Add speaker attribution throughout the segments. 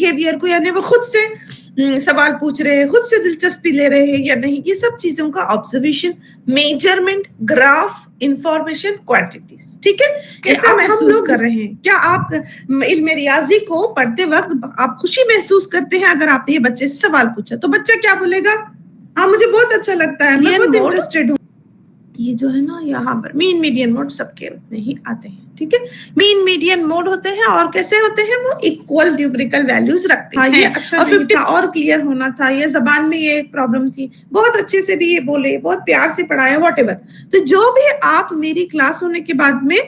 Speaker 1: Behaviour को, यानी वो खुद से सवाल पूछ रहे हैं, खुद से दिलचस्पी ले रहे हैं या नहीं, ये सब चीजों का observation, measurement, graph, information, quantities. ठीक है, कैसा महसूस कर रहे हैं? क्या आप इल्म रियाजी को पढ़ते वक्त आप खुशी महसूस करते हैं? अगर आपने ये बच्चे से सवाल पूछा तो बच्चा क्या बोलेगा? हाँ, मुझे बहुत अच्छा लगता है, मैं बहुत इंटरेस्टेड हूँ। ये जो है ना, यहाँ पर मीन मीडियन मोड सबके उतने ही आते हैं। ठीक है, मीन मीडियन मोड होते हैं और कैसे होते हैं? वो इक्वल न्यूमेरिकल वैल्यूज रखते हैं। ये अच्छा और 50 और क्लियर होना था, ये जबान में ये प्रॉब्लम थी, बहुत अच्छे से भी ये बोले, बहुत प्यार से पढ़ाया, व्हाटएवर। तो जो भी आप मेरी क्लास होने के बाद में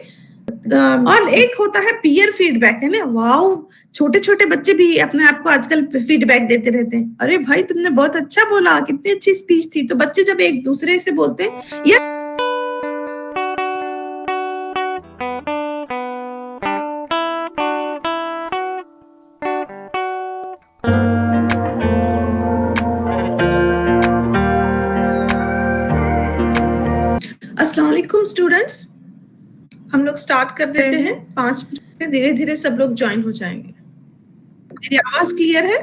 Speaker 1: और एक होता है पीयर फीडबैक, है ना। वाओ, छोटे छोटे बच्चे भी अपने आप को आजकल फीडबैक देते रहते हैं। अरे भाई, तुमने बहुत अच्छा बोला, कितनी अच्छी स्पीच थी। तो बच्चे जब एक दूसरे से बोलते हैं या अस्सलाम वालेकुम स्टूडेंट्स, हम लोग स्टार्ट कर देते हैं। 5 मिनट में धीरे धीरे सब लोग ज्वाइन हो जाएंगे। मेरी आवाज क्लियर है?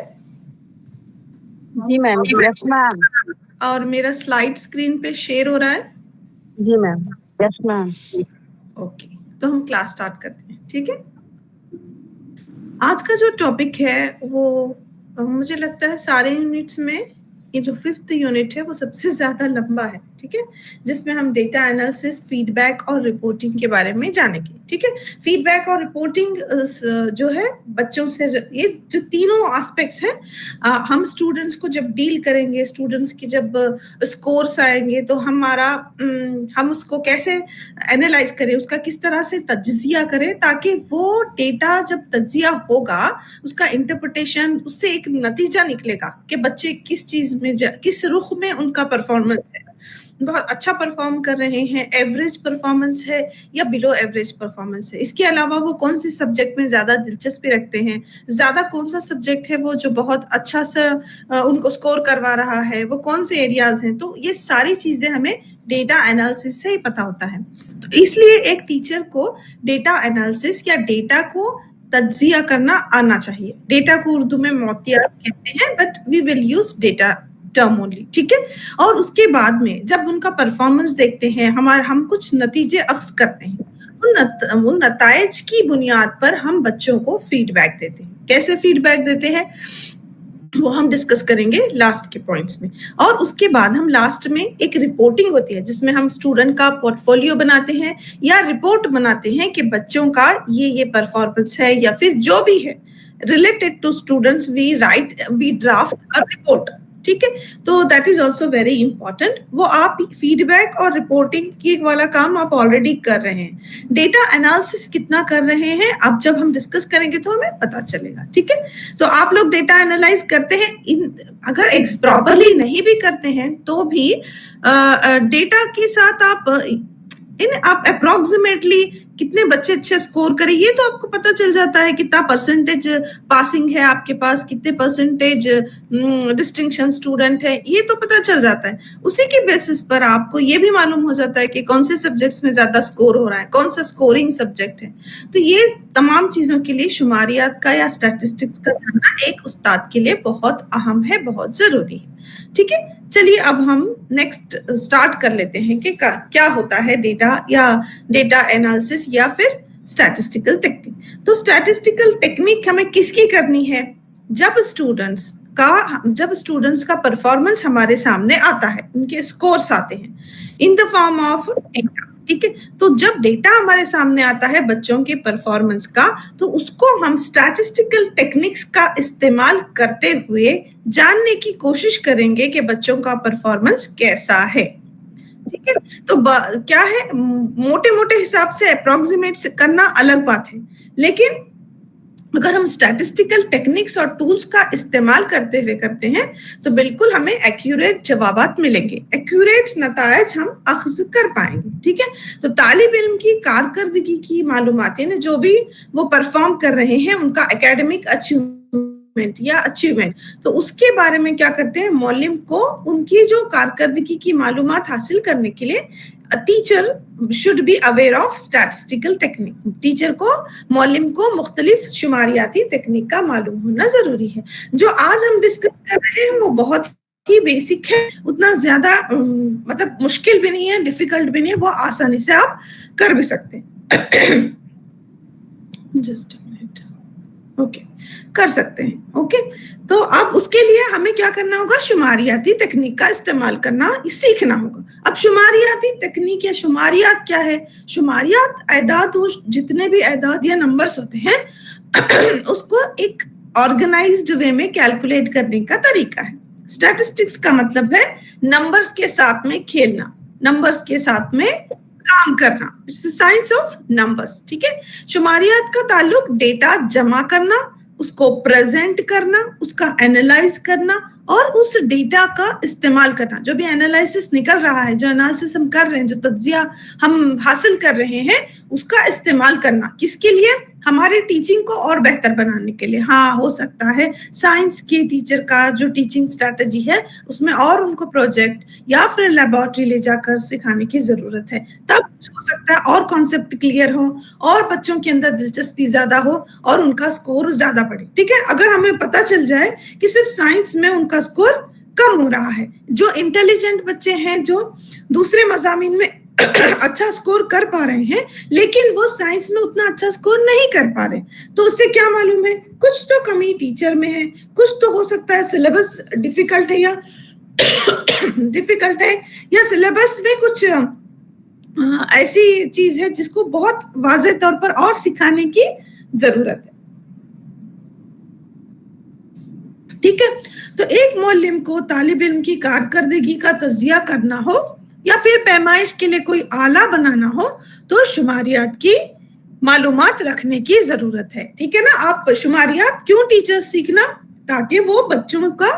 Speaker 2: जी मैम। Yes ma'am.
Speaker 1: और मेरा स्लाइड स्क्रीन पे शेयर हो रहा है?
Speaker 2: जी मैम। Yes ma'am.
Speaker 1: ओके, तो हम क्लास स्टार्ट करते हैं। ठीक है, आज का जो टॉपिक है वो मुझे लगता है सारे यूनिट्स में ये जो 5th यूनिट है वो सबसे ज्यादा लंबा है। ठीक है, जिसमें हम डेटा एनालिसिस, फीडबैक और रिपोर्टिंग के बारे में जानेंगे। ठीक है, फीडबैक और रिपोर्टिंग जो है बच्चों से, ये जो तीनों एस्पेक्ट्स हैं, हम स्टूडेंट्स को जब डील करेंगे, स्टूडेंट्स की जब स्कोर्स आएंगे तो हम उसको कैसे एनालाइज करें, उसका किस तरह से तज्जिया करें, ताकि वो डेटा जब तज्जिया होगा, उसका इंटरप्रिटेशन, उससे एक नतीजा निकलेगा कि बच्चे किस चीज में, किस रुख में उनका परफॉर्मेंस है। बहुत अच्छा परफॉर्म कर रहे हैं, एवरेज परफॉर्मेंस है या बिलो एवरेज परफॉर्मेंस है। इसके अलावा वो कौन से सब्जेक्ट में ज्यादा दिलचस्पी रखते हैं, ज्यादा कौन सा सब्जेक्ट है वो जो बहुत अच्छा सा उनको स्कोर करवा रहा है, वो कौन से एरियाज हैं। तो ये सारी चीजें हमें डेटा एनालिसिस से ही पता होता है। तो इसलिए एक टीचर को डेटा एनालिसिस या डेटा को तज्जिया करना आना चाहिए। डेटा को उर्दू में मोतियात कहते हैं, but we will use data term only. ठीक है, और उसके बाद में जब उनका परफॉर्मेंस देखते हैं, हम कुछ नतीजे अख्ज़ करते हैं। उन नताइज की बुनियाद पर हम बच्चों को फीडबैक देते हैं। कैसे फीडबैक देते हैं वो हम डिस्कस करेंगे लास्ट के पॉइंट्स में। और उसके बाद हम लास्ट में एक रिपोर्टिंग होती है जिसमें हम स्टूडेंट का पोर्टफोलियो बनाते हैं या रिपोर्ट बनाते हैं कि बच्चों का ये परफॉर्मेंस है, या फिर जो भी है related to students, we draft a report. ठीक है, तो that is also very important. वो आप फीडबैक और रिपोर्टिंग की वाला काम आप ऑलरेडी कर रहे हैं। डेटा एनालिसिस कितना कर रहे हैं अब जब हम डिस्कस करेंगे तो हमें पता चलेगा। ठीक है, तो आप लोग डेटा एनालाइज करते हैं, अगर प्रॉपरली नहीं भी करते हैं तो भी डेटा के साथ आप अप्रोक्सीमेटली कितने बच्चे अच्छे स्कोर करें ये तो आपको पता चल जाता है। कितना परसेंटेज पासिंग है आपके पास, कितने परसेंटेज डिस्टिंक्शन स्टूडेंट है, ये तो पता चल जाता है। उसी के बेसिस पर आपको ये भी मालूम हो जाता है कि कौन से सब्जेक्ट्स में ज्यादा स्कोर हो रहा है, कौन सा स्कोरिंग सब्जेक्ट है। तो ये तमाम चीजों के लिए शुमारियात का या स्टैटिस्टिक्स का जानना एक उस्ताद के लिए बहुत अहम है, बहुत जरूरी है। ठीक है, चलिए अब हम नेक्स्ट स्टार्ट कर लेते हैं कि क्या होता है डेटा या डेटा एनालिसिस या फिर स्टैटिस्टिकल टेक्निक। तो स्टैटिस्टिकल टेक्निक हमें किसकी करनी है? जब स्टूडेंट्स का परफॉर्मेंस हमारे सामने आता है, उनके स्कोर्स आते हैं इन द फॉर्म ऑफ डेटा। ठीक है, तो जब डेटा हमारे सामने आता है बच्चों के परफॉर्मेंस का, तो उसको हम स्टैटिस्टिकल टेक्निक्स का इस्तेमाल करते हुए जानने की कोशिश करेंगे कि बच्चों का परफॉर्मेंस कैसा है। ठीक है, तो क्या है, मोटे मोटे हिसाब से अप्रोक्सीमेट करना अलग बात है, लेकिन अगर हम स्टैटिस्टिकल टेक्निक्स और टूल्स का इस्तेमाल करते हुए करते हैं तो बिल्कुल हमें एक्यूरेट जवाबात मिलेंगे, एक्यूरेट नतायज हम अख्ज़ कर पाएंगे। ठीक है, तो तालिब इल्म की कारकर्दगी की मालूमातें ने जो भी वो परफॉर्म कर रहे हैं, उनका एकेडमिक अचीवमेंट, तो उसके बारे में क्या करते हैं, मौलिम को उनकी जो कारकर्दगी की मालूमात हासिल करने के लिए teacher should be aware of statistical technique. Teacher को, मौलिम को मुख्तलिफ शुमारियाती टेक्निक का मालूम होना जरूरी है। जो आज हम डिस्कस कर रहे हैं वो बहुत ही बेसिक है, उतना ज्यादा मतलब मुश्किल भी नहीं है, डिफिकल्ट भी नहीं है, वो आसानी से आप कर भी सकते हैं। जस्ट ओके, कर सकते हैं। ओके, तो अब उसके लिए हमें क्या करना होगा, शुमारियाती तकनीक का इस्तेमाल करना सीखना होगा। अब शुमारियाती तकनीक या शुमारियात क्या है? शुमारियात एदाद, जितने भी एदाद या नंबर्स होते हैं उसको एक ऑर्गेनाइज्ड वे में कैलकुलेट करने का तरीका है। स्टैटिस्टिक्स का मतलब है नंबर्स के साथ में खेलना, नंबर्स के साथ में काम करना। It's science of numbers. ठीक है, शुमारियात का ताल्लुक डेटा जमा करना, उसको प्रेजेंट करना, उसका एनालाइज करना और उस डेटा का इस्तेमाल करना। जो भी एनालिसिस निकल रहा है, जो एनालिसिस हम कर रहे हैं, जो तज्जिया हम हासिल कर रहे हैं, उसका इस्तेमाल करना किसके लिए? हमारे टीचिंग को और बेहतर बनाने के लिए। हाँ, हो सकता है साइंस के टीचर का जो टीचिंग स्ट्रैटेजी है उसमें और उनको प्रोजेक्ट या फिर लेबोरेटरी ले जाकर सिखाने की जरूरत है, तब हो सकता है और कॉन्सेप्ट क्लियर हो और बच्चों के अंदर दिलचस्पी ज्यादा हो और उनका स्कोर ज्यादा बढ़े। ठीक है, अगर हमें पता चल जाए कि सिर्फ साइंस में उनका स्कोर कम हो रहा है, जो इंटेलिजेंट बच्चे हैं, जो दूसरे मज़ामीन में अच्छा स्कोर कर पा रहे हैं लेकिन वो साइंस में उतना अच्छा स्कोर नहीं कर पा रहे, तो उससे क्या मालूम है, कुछ तो कमी टीचर में है, कुछ तो हो सकता है सिलेबस डिफिकल्ट है या सिलेबस में कुछ ऐसी चीज है जिसको बहुत वाज़ेह तौर पर और सिखाने की जरूरत है। ठीक है, तो एक मौलिम को तालिब इल्म की कारकर्दगी का तज्जिया करना हो या फिर पैमाइश के लिए कोई आला बनाना हो तो शुमारियात की मालूमात रखने की जरूरत है। ठीक है ना, आप शुमारियात क्यों टीचर्स सीखना? ताकि वो बच्चों का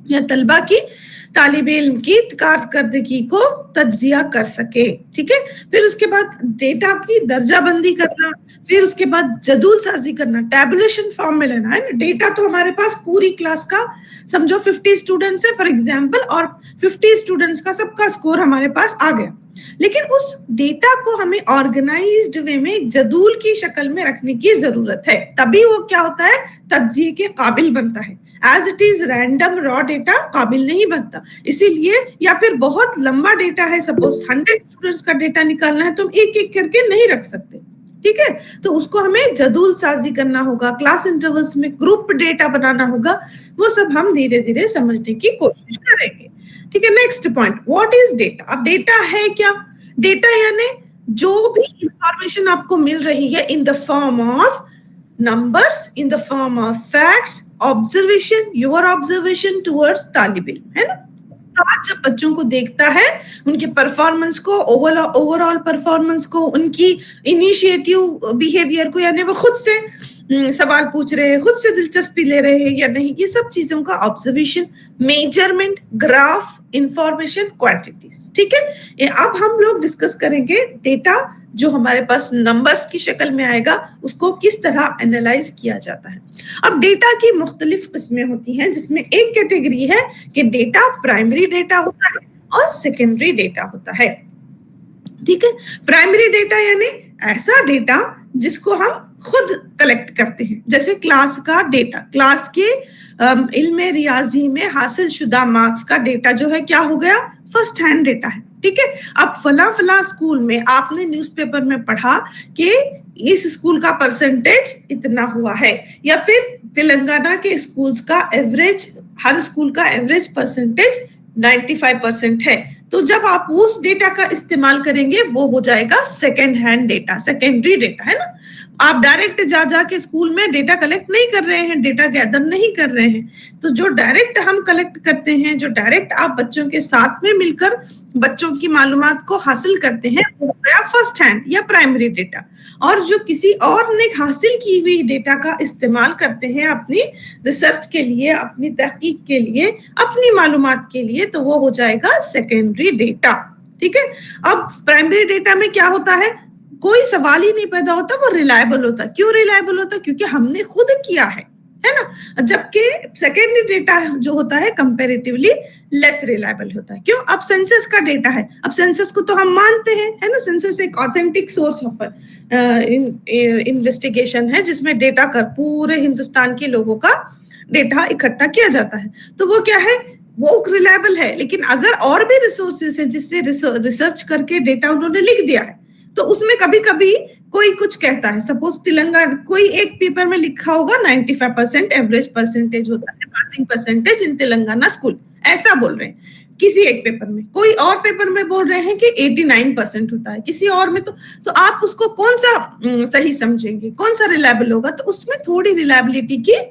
Speaker 1: या तलबा की तालिब इल्म की कारकर्दगी को तज्जिया कर सके। ठीक है, फिर उसके बाद डेटा की दर्जाबंदी करना, फिर उसके बाद जदूल साजी करना, टैबुलेशन फॉर्म में लेना है ना। डेटा तो हमारे पास पूरी क्लास का, समझो 50 स्टूडेंट्स है फॉर एग्जांपल, और 50 स्टूडेंट्स का सबका स्कोर हमारे पास आ गया, लेकिन उस डेटा को हमें ऑर्गेनाइज्ड वे में एक जदूल की शक्ल में रखने की जरूरत है, तभी वो क्या होता है, तज्जिए के काबिल बनता है। As it is random raw data काबिल नहीं बनता, इसीलिए, या फिर बहुत लंबा डेटा है, सपोज 100 स्टूडेंट्स का डेटा निकालना है तो हम एक एक करके नहीं रख सकते। ठीक है, तो उसको हमें जदूल साजी करना होगा, क्लास इंटरवल्स में ग्रुप डेटा बनाना होगा, वो सब हम धीरे धीरे समझने की कोशिश करेंगे। ठीक है, next point, what is data? अब डेटा है क्या? डेटा यानी जो भी इंफॉर्मेशन आपको मिल रही है इन the form of numbers, in the form of facts, observation, your observation towards तालिब इल्म, है ना। तो आज जब बच्चों को देखता है, उनके परफॉर्मेंस को, ओवरऑल परफॉर्मेंस को, उनकी इनिशिएटिव बिहेवियर को, यानी वो खुद से सवाल पूछ रहे हैं, खुद से दिलचस्पी ले रहे हैं या नहीं, ये सब चीजों का observation, measurement, graph, information, quantities. ठीक है, अब हम लोग डिस्कस करेंगे डेटा जो हमारे पास नंबर्स की शक्ल में आएगा, उसको किस तरह एनालाइज किया जाता है। अब डेटा की मुख्तलिफ किस्में होती हैं, जिसमें एक कैटेगरी है कि डेटा प्राइमरी डेटा होता है और सेकेंडरी डेटा होता है। ठीक है, प्राइमरी डेटा यानी ऐसा डेटा जिसको हम खुद कलेक्ट करते हैं, जैसे क्लास का डेटा, क्लास के इल्म रियाजी में हासिल शुदा मार्क्स का डेटा जो है क्या हो गया, फर्स्ट हैंड डेटा है। ठीक है, अब फला स्कूल में आपने न्यूज़पेपर में पढ़ा कि इस स्कूल का परसेंटेज इतना हुआ है, या फिर तेलंगाना के स्कूल्स का एवरेज, हर स्कूल का एवरेज परसेंटेज 95% है, तो जब आप उस डेटा का इस्तेमाल करेंगे वो हो जाएगा second hand data, secondary data, है ना। आप डायरेक्ट जा के स्कूल में डेटा कलेक्ट नहीं कर रहे हैं, डेटा गैदर नहीं कर रहे हैं, तो जो डायरेक्ट हम कलेक्ट करते हैं, जो डायरेक्ट आप बच्चों के साथ में मिलकर बच्चों की मालूमात को हासिल करते हैं, वो गया फर्स्ट हैंड या प्राइमरी डेटा। और जो किसी और ने हासिल की हुई डेटा का इस्तेमाल करते हैं अपनी रिसर्च के लिए, अपनी तहकीक के लिए, अपनी मालूमात के लिए, तो वो हो जाएगा सेकेंडरी डेटा। ठीक है, अब प्राइमरी डेटा में क्या होता है, कोई सवाल ही नहीं पैदा होता, वो रिलायबल होता। क्यों रिलायबल होता? क्योंकि हमने खुद किया है है ना, जबकि सेकेंडरी डेटा जो होता है कंपैरेटिवली लेस रिलायबल होता है। क्यों? अब सेंसस का डेटा है, अब सेंसस को तो हम मानते हैं, है ना, सेंसस एक ऑथेंटिक सोर्स ऑफ इन्वेस्टिगेशन है जिसमें डेटा कर पूरे हिंदुस्तान के लोगों का डेटा इकट्ठा किया जाता है, तो वो क्या है, वो रिलायबल है। लेकिन अगर और भी रिसोर्सेज है जिससे रिसर्च करके डेटा उन्होंने लिख दिया है, तो उसमें कभी कभी कोई कुछ कहता है, सपोज तेलंगाना कोई एक पेपर में लिखा होगा 95% एवरेज परसेंटेज होता है passing percentage in Telangana school, ऐसा बोल रहे हैं किसी एक पेपर में, कोई और पेपर में बोल रहे हैं कि 89% होता है किसी और में, तो आप उसको कौन सा सही समझेंगे, कौन सा रिलायबल होगा? तो उसमें थोड़ी रिलायबिलिटी की,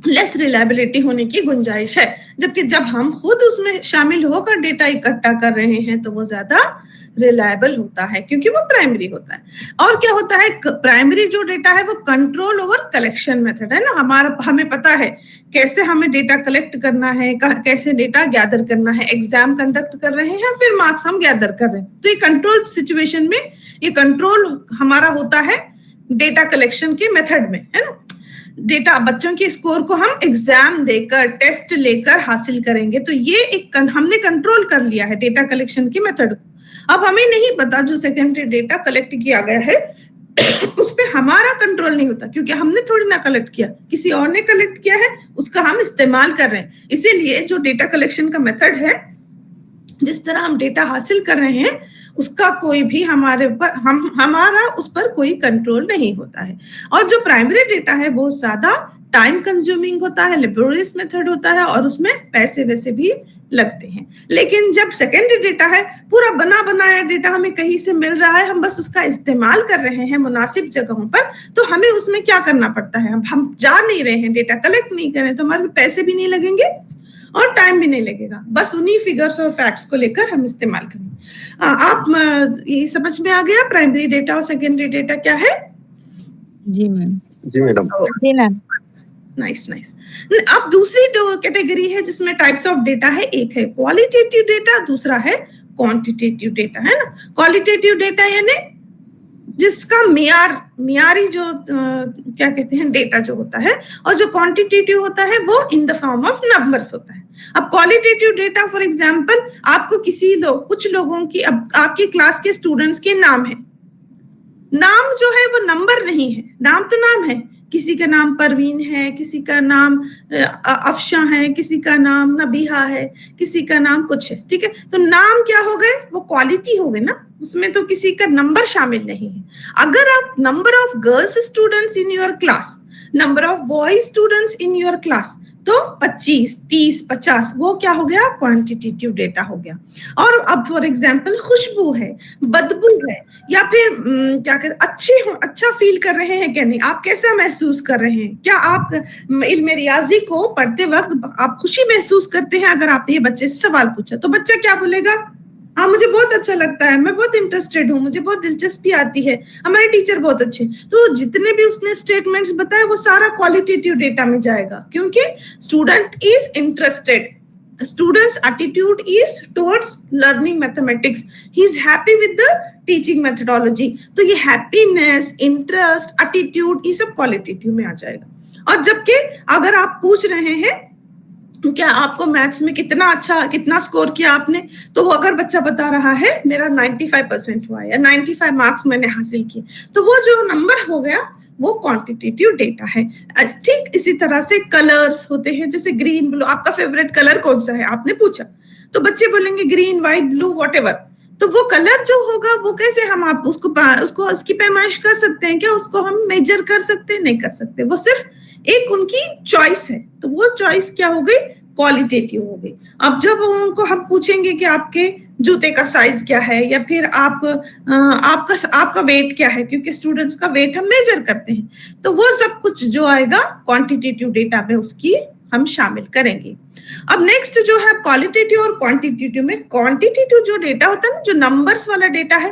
Speaker 1: लेस रिलायबिलिटी होने की गुंजाइश है, जबकि जब हम खुद उसमें शामिल होकर डेटा इकट्ठा कर रहे हैं तो वो ज्यादा रिलायबल होता है क्योंकि वो प्राइमरी होता है। और क्या होता है, प्राइमरी जो डेटा है वो कंट्रोल ओवर कलेक्शन मेथड है ना, हमें पता है कैसे हमें डेटा कलेक्ट करना है, कैसे डेटा गैदर करना है, एग्जाम कंडक्ट कर रहे हैं फिर मार्क्स हम गैदर कर रहे हैं, तो ये कंट्रोल सिचुएशन में ये कंट्रोल हमारा होता है डेटा कलेक्शन के मेथड में, है ना। डेटा बच्चों के स्कोर को हम एग्जाम देकर टेस्ट लेकर हासिल करेंगे, तो ये एक हमने कंट्रोल कर लिया है डेटा कलेक्शन के मेथड को। अब हमें नहीं पता जो सेकेंडरी डेटा कलेक्ट किया गया है उस पे हमारा कंट्रोल नहीं होता क्योंकि हमने थोड़ी ना कलेक्ट किया, किसी और ने कलेक्ट किया है, उसका हम इस्तेमाल कर रहे हैं। इसीलिए जो डेटा कलेक्शन का मेथड है, जिस तरह हम डेटा हासिल कर रहे हैं, उसका कोई भी हमारे ऊपर हमारा उस पर कोई कंट्रोल नहीं होता है। और जो प्राइमरी डेटा है वो ज्यादा टाइम कंज्यूमिंग होता है, लेबोरियस मेथड होता है और उसमें पैसे वैसे भी लगते हैं। लेकिन जब सेकेंडरी डेटा है, पूरा बना बनाया डेटा हमें कहीं से मिल रहा है, हम बस उसका इस्तेमाल कर रहे हैं मुनासिब जगहों पर, तो हमें उसमें क्या करना पड़ता है, हम जा नहीं रहे हैं, डेटा कलेक्ट नहीं कर रहे हैं, तो हमारे पैसे भी नहीं लगेंगे और टाइम भी नहीं लगेगा, बस उन्हीं फिगर्स और फैक्ट्स को लेकर हम इस्तेमाल करेंगे। आप ये समझ में आ गया प्राइमरी डेटा और सेकेंडरी डेटा क्या है?
Speaker 2: जी मैम।
Speaker 3: जी मैडम।
Speaker 2: जी मैम।
Speaker 1: Nice nice. अब दूसरी कैटेगरी है जिसमें टाइप्स ऑफ डेटा है, एक है क्वालिटेटिव डेटा, दूसरा है क्वांटिटेटिव डेटा, है ना। क्वालिटेटिव डेटा यानी जिसका मियारी जो क्या कहते हैं डेटा जो होता है, और जो क्वांटिटेटिव होता है वो इन द फॉर्म ऑफ नंबर्स होता है। अब क्वालिटेटिव डेटा फॉर एग्जांपल, आपको कुछ लोगों की, अब आपकी क्लास के स्टूडेंट्स के नाम है, नाम जो है वो नंबर नहीं है, नाम तो नाम है, किसी का नाम परवीन है, किसी का नाम अफशा है, किसी का नाम नबीहा है, किसी का नाम कुछ है, ठीक है। तो नाम क्या हो गए, वो क्वालिटी हो गए ना, उसमें तो किसी का नंबर शामिल नहीं है। अगर आप number of girls students in your class, number of boys students in your class, तो 25, 30, 50 वो क्या हो गया, क्वांटिटेटिव डेटा हो गया। और अब फॉर एग्जांपल खुशबू है, बदबू है, या फिर क्या कहते अच्छा फील कर रहे हैं क्या नहीं, आप कैसा महसूस कर रहे हैं, क्या आप इल्म रियाजी को पढ़ते वक्त आप खुशी महसूस करते हैं? अगर आपने ये बच्चे से सवाल पूछा तो बच्चा क्या बोलेगा, हाँ मुझे बहुत अच्छा लगता है, मैं बहुत इंटरेस्टेड हूँ, मुझे बहुत दिलचस्पी आती है, हमारे टीचर बहुत अच्छे। तो जितने भी उसने स्टेटमेंट्स बताए वो सारा क्वालिटेटिव डेटा में जाएगा, क्योंकि student is interested, student's attitude is towards learning mathematics, he is happy with the teaching methodology, तो ये happiness, interest, attitude ये सब qualitative में आ जाएगा। और जबकि अगर आप पूछ रहे हैं क्या आपको मैथ्स में कितना स्कोर किया आपने, तो वो अगर बच्चा बता रहा है मेरा 95% हुआ या 95 मार्क्स मैंने हासिल किए, तो वो जो नंबर हो गया वो क्वांटिटेटिव डेटा है। ठीक इसी तरह से कलर्स होते हैं, जैसे ग्रीन, ब्लू, आपका फेवरेट कलर कौन सा है आपने पूछा, तो बच्चे बोलेंगे ग्रीन, व्हाइट, ब्लू, व्हाटएवर। तो वो कलर जो होगा वो कैसे हम आप उसको उसकी पैमाइश कर सकते हैं क्या, उसको हम मेजर कर सकते हैं? नहीं कर सकते, वो सिर्फ एक उनकी चॉइस है, तो वो चॉइस क्या हो गई, क्वालिटेटिव हो गई। अब जब उनको हम पूछेंगे कि आपके जूते का साइज क्या है, या फिर आपका वेट क्या है, क्योंकि स्टूडेंट्स का वेट हम मेजर करते हैं, तो वो सब कुछ जो आएगा क्वांटिटेटिव डेटा में उसकी हम शामिल करेंगे। अब नेक्स्ट जो है क्वालिटेटिव और क्वांटिटेटिव में, क्वांटिटेटिव जो डेटा होता है ना, जो नंबर्स वाला डेटा है,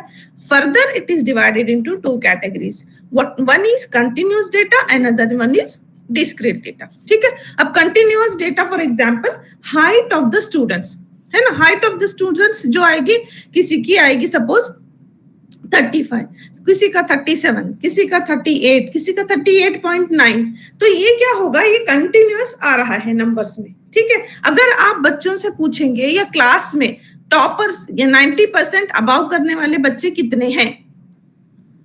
Speaker 1: further it is divided into 2 categories, one is continuous data and other one is discrete data, ठीक है। अब continuous data for example height of the students, है ना, हाइट ऑफ द स्टूडेंट्स जो आएगी, किसी की आएगी सपोज 35, किसी का 37, किसी का 38, किसी का 38.9। तो ये क्या होगा, ये कंटिन्यूअस आ रहा है नंबर्स में, ठीक है। अगर आप बच्चों से पूछेंगे या क्लास में टॉपर्स या 90% अबाव करने वाले बच्चे कितने हैं,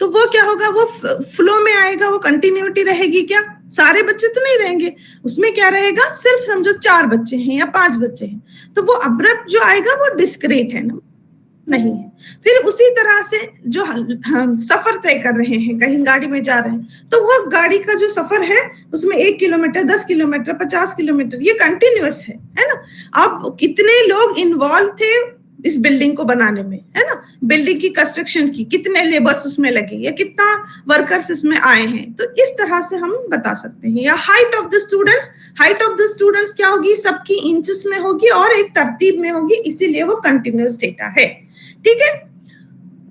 Speaker 1: तो वो क्या होगा, वो फ्लो में आएगा, वो कंटिन्यूटी रहेगी क्या, सारे बच्चे तो नहीं रहेंगे उसमें, क्या रहेगा, सिर्फ समझो 4 बच्चे हैं या 5 बच्चे हैं, तो वो अब्रप्ट जो आएगा वो डिस्क्रीट है ना, नहीं है। फिर उसी तरह से जो हम सफर तय कर रहे हैं, कहीं गाड़ी में जा रहे हैं, तो वो गाड़ी का जो सफर है उसमें 1 किलोमीटर, 10 किलोमीटर, 50 किलोमीटर, ये कंटिन्यूअस है ना। अब कितने लोग इन्वॉल्व थे इस बिल्डिंग को बनाने में, है ना, बिल्डिंग की कंस्ट्रक्शन की कितने लेबर्स उसमें लगे या कितना वर्कर्स इसमें आए हैं, तो इस तरह से हम बता सकते हैं। या height of the students, height of the students क्या होगी, सबकी इंचेस में होगी और एक तरतीब में होगी, इसीलिए वो कंटिन्यूअस डेटा है, ठीक है।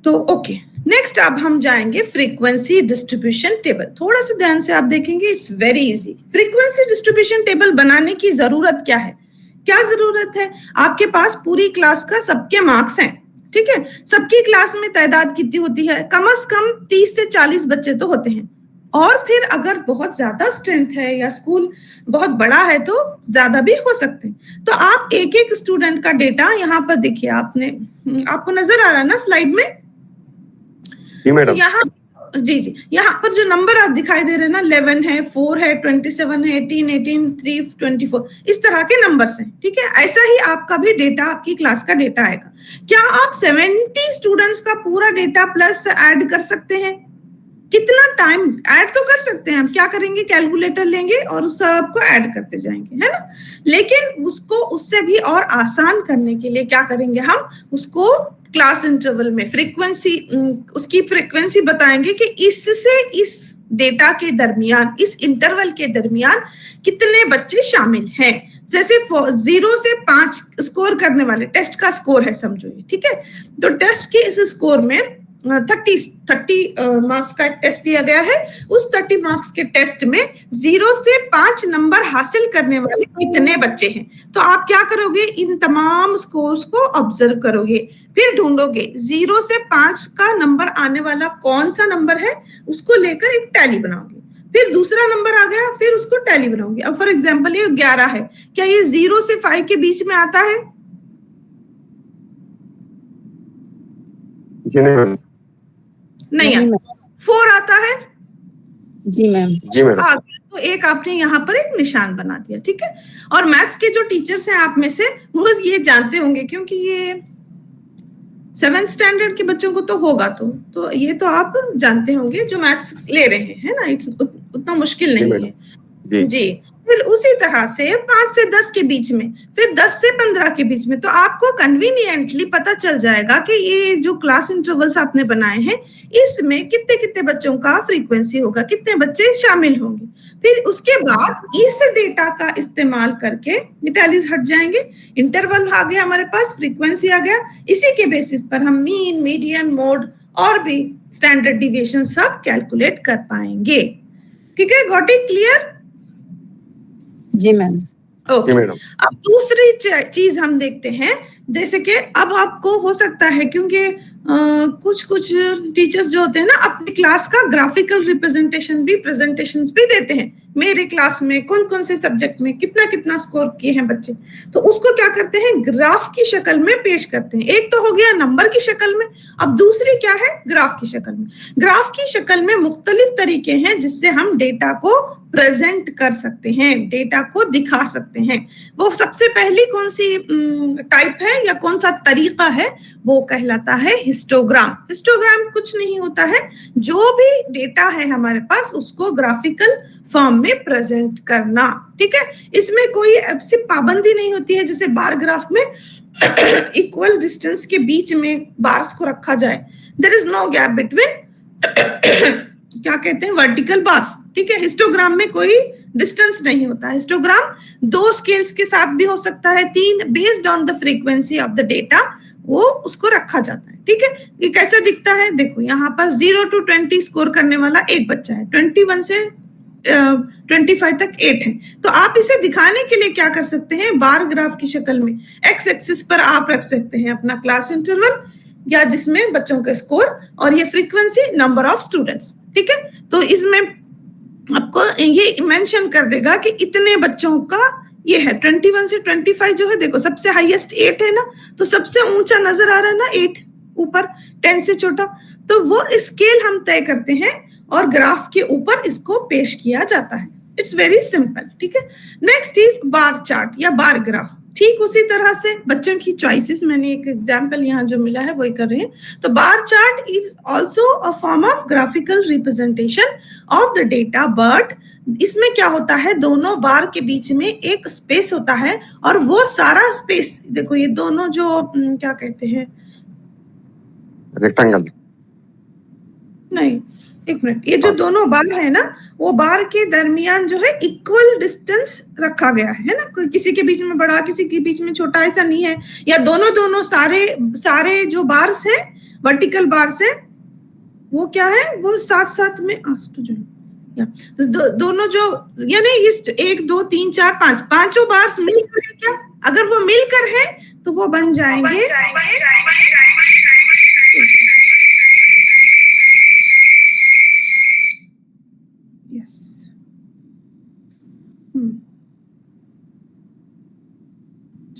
Speaker 1: तो ओके, नेक्स्ट अब हम जाएंगे फ्रीक्वेंसी डिस्ट्रीब्यूशन टेबल। थोड़ा सा ध्यान से आप देखेंगे, it's very easy. Frequency distribution table बनाने की जरूरत क्या है, क्या जरूरत है, आपके पास पूरी क्लास का सबके मार्क्स हैं, ठीक है। सबकी क्लास में तादाद कितनी होती है, कम से कम 30 से 40 बच्चे तो होते हैं, और फिर अगर बहुत ज्यादा स्ट्रेंथ है या स्कूल बहुत बड़ा है तो ज्यादा भी हो सकते हैं। तो आप एक एक स्टूडेंट का डेटा यहाँ पर देखिए, आपको नजर आ रहा है ना स्लाइड में,
Speaker 3: जी मैडम।
Speaker 1: यहाँ जी, यहाँ पर जो नंबर आप दिखाई दे रहे हैं ना, 11 है, 4 है, 27 है, 18, 18, 3, 24, इस तरह के नंबर्स हैं, ठीक है। ऐसा ही आपका भी डेटा, आपकी क्लास का डेटा आएगा। क्या आप 70 स्टूडेंट्स का पूरा डेटा प्लस ऐड कर सकते हैं, कितना टाइम ऐड तो कर सकते हैं, हम क्या करेंगे, कैलकुलेटर लेंगे और उस सबको ऐड करते जाएंगे, है ना। लेकिन उसको उससे भी और आसान करने के लिए क्या करेंगे, हम उसको क्लास इंटरवल में फ्रीक्वेंसी, उसकी फ्रीक्वेंसी बताएंगे कि इससे इस डेटा के दरमियान, इस इंटरवल के दरमियान कितने बच्चे शामिल हैं। जैसे 0 से 5 स्कोर करने वाले, टेस्ट का स्कोर है समझो ये, ठीक है। तो टेस्ट के इस स्कोर में 30 मार्क्स का टेस्ट लिया गया है, उस 30 मार्क्स के टेस्ट में 0 से 5 नंबर हासिल करने वाले कितने बच्चे हैं। तो आप क्या करोगे, इन तमाम स्कोर्स को ऑब्जर्व करोगे, फिर ढूंढोगे 0 से 5 का नंबर आने वाला कौन सा नंबर है, उसको लेकर एक टैली बनाओगे। फिर दूसरा नंबर आ गया, फिर उसको टैली बनाओगे। अब फॉर एग्जाम्पल ये 11 है, क्या ये 0 से 5 के बीच में आता है? नहीं आता। 4 आता है?
Speaker 2: जी मैम।
Speaker 3: जी मैडम।
Speaker 1: तो एक आपने यहाँ पर एक निशान बना दिया, ठीक है। और मैथ्स के जो टीचर्स हैं आप में से, वो ये जानते होंगे, क्योंकि ये 7th स्टैंडर्ड के बच्चों को तो होगा, तो ये तो आप जानते होंगे जो मैथ्स ले रहे हैं, है ना, इट्स उतना मुश्किल नहीं है जी। फिर उसी तरह से 5 से 10 के बीच में, फिर 10 से 15 के बीच में, तो आपको कन्वीनियंटली पता चल जाएगा कि ये जो क्लास इंटरवल्स आपने बनाए हैं, इसमें कितने कितने बच्चों का फ्रीक्वेंसी होगा, कितने बच्चे शामिल होंगे। फिर उसके बाद इस डेटा का इस्तेमाल करके ये टैलीज हट जाएंगे, इंटरवल आ गया हमारे पास, फ्रीक्वेंसी आ गया, इसी के बेसिस पर हम मीन, मीडियन, मोड और भी स्टैंडर्ड डिविएशन सब कैलकुलेट कर पाएंगे, ठीक है। Got it clear?
Speaker 2: जी मैम।
Speaker 1: ओके, अब दूसरी चीज हम देखते हैं, जैसे कि अब आपको हो सकता है, क्योंकि कुछ टीचर्स जो होते हैं ना, अपनी क्लास का ग्राफिकल रिप्रेजेंटेशन भी, प्रेजेंटेशंस भी देते हैं, मेरे क्लास में कौन कौन से सब्जेक्ट में कितना कितना स्कोर किए हैं बच्चे, तो उसको क्या करते हैं, ग्राफ की शक्ल में पेश करते हैं। एक तो हो गया नंबर की शक्ल में, अब दूसरी क्या है, ग्राफ की शक्ल में। ग्राफ की शक्ल में मुख्तलिफ तरीके हैं जिससे हम डेटा को प्रेजेंट कर सकते हैं, डेटा को दिखा सकते हैं। वो सबसे पहली कौन सी टाइप है या कौन सा तरीका है, वो कहलाता है हिस्टोग्राम। हिस्टोग्राम कुछ नहीं होता है, जो भी डेटा है हमारे पास उसको ग्राफिकल फॉर्म में प्रेजेंट करना, ठीक है। इसमें कोई ऐसी पाबंदी नहीं होती है, जैसे बार ग्राफ में इक्वल डिस्टेंस के बीच में बार्स को रखा जाए, there is no gap between क्या कहते हैं, वर्टिकल बार्स, ठीक है। हिस्टोग्राम में कोई डिस्टेंस नहीं होता। हिस्टोग्राम 2 स्केल्स के साथ भी हो सकता है, 3, based on the frequency of the data वो उसको रखा जाता है, ठीक है। ये कैसे दिखता है, देखो यहाँ पर 0 to 20 स्कोर करने वाला एक बच्चा है, 21 से 25 तक 8 है। तो आप इसे दिखाने के लिए क्या कर सकते हैं, बार ग्राफ की शक्ल में एक्स एक्सिस पर आप रख सकते हैं अपना क्लास इंटरवल, या जिसमें बच्चों के स्कोर, और ये फ्रीक्वेंसी नंबर ऑफ स्टूडेंट्स, ठीक है। तो इसमें आपको ये मेंशन कर देगा कि इतने बच्चों का ये है। 21 से 25 जो है, देखो सबसे हाईएस्ट 8 है ना, तो सबसे ऊंचा नजर आ रहा है ना 8 ऊपर, 10 से छोटा, तो वो स्केल हम तय करते हैं और ग्राफ के ऊपर इसको पेश किया जाता है। इट्स वेरी सिंपल, ठीक है। नेक्स्ट इज बार चार्ट या बार ग्राफ। ठीक उसी तरह से बच्चों की चॉइसेस, मैंने एक एग्जांपल यहाँ जो मिला है वही कर रहे हैं। तो bar chart is also a form of graphical representation of the data, but इसमें क्या होता है, दोनों बार के बीच में एक स्पेस होता है, और वो सारा स्पेस, देखो ये दोनों जो क्या कहते हैं,
Speaker 3: रेक्टेंगल,
Speaker 1: नहीं एक मिनट, ये जो दोनों बार है ना, वो बार के दरमियान जो है इक्वल डिस्टेंस रखा गया है ना, किसी के बीच में बड़ा किसी के बीच में छोटा ऐसा नहीं है, या दोनों सारे जो बार्स है, वर्टिकल बार्स है, वो क्या है, वो साथ साथ में या तो दोनों जो, यानी इस 1 2 3 4 5 पांचों बार्स मिलकर है क्या, अगर वो मिलकर है तो वो बन जाएंगे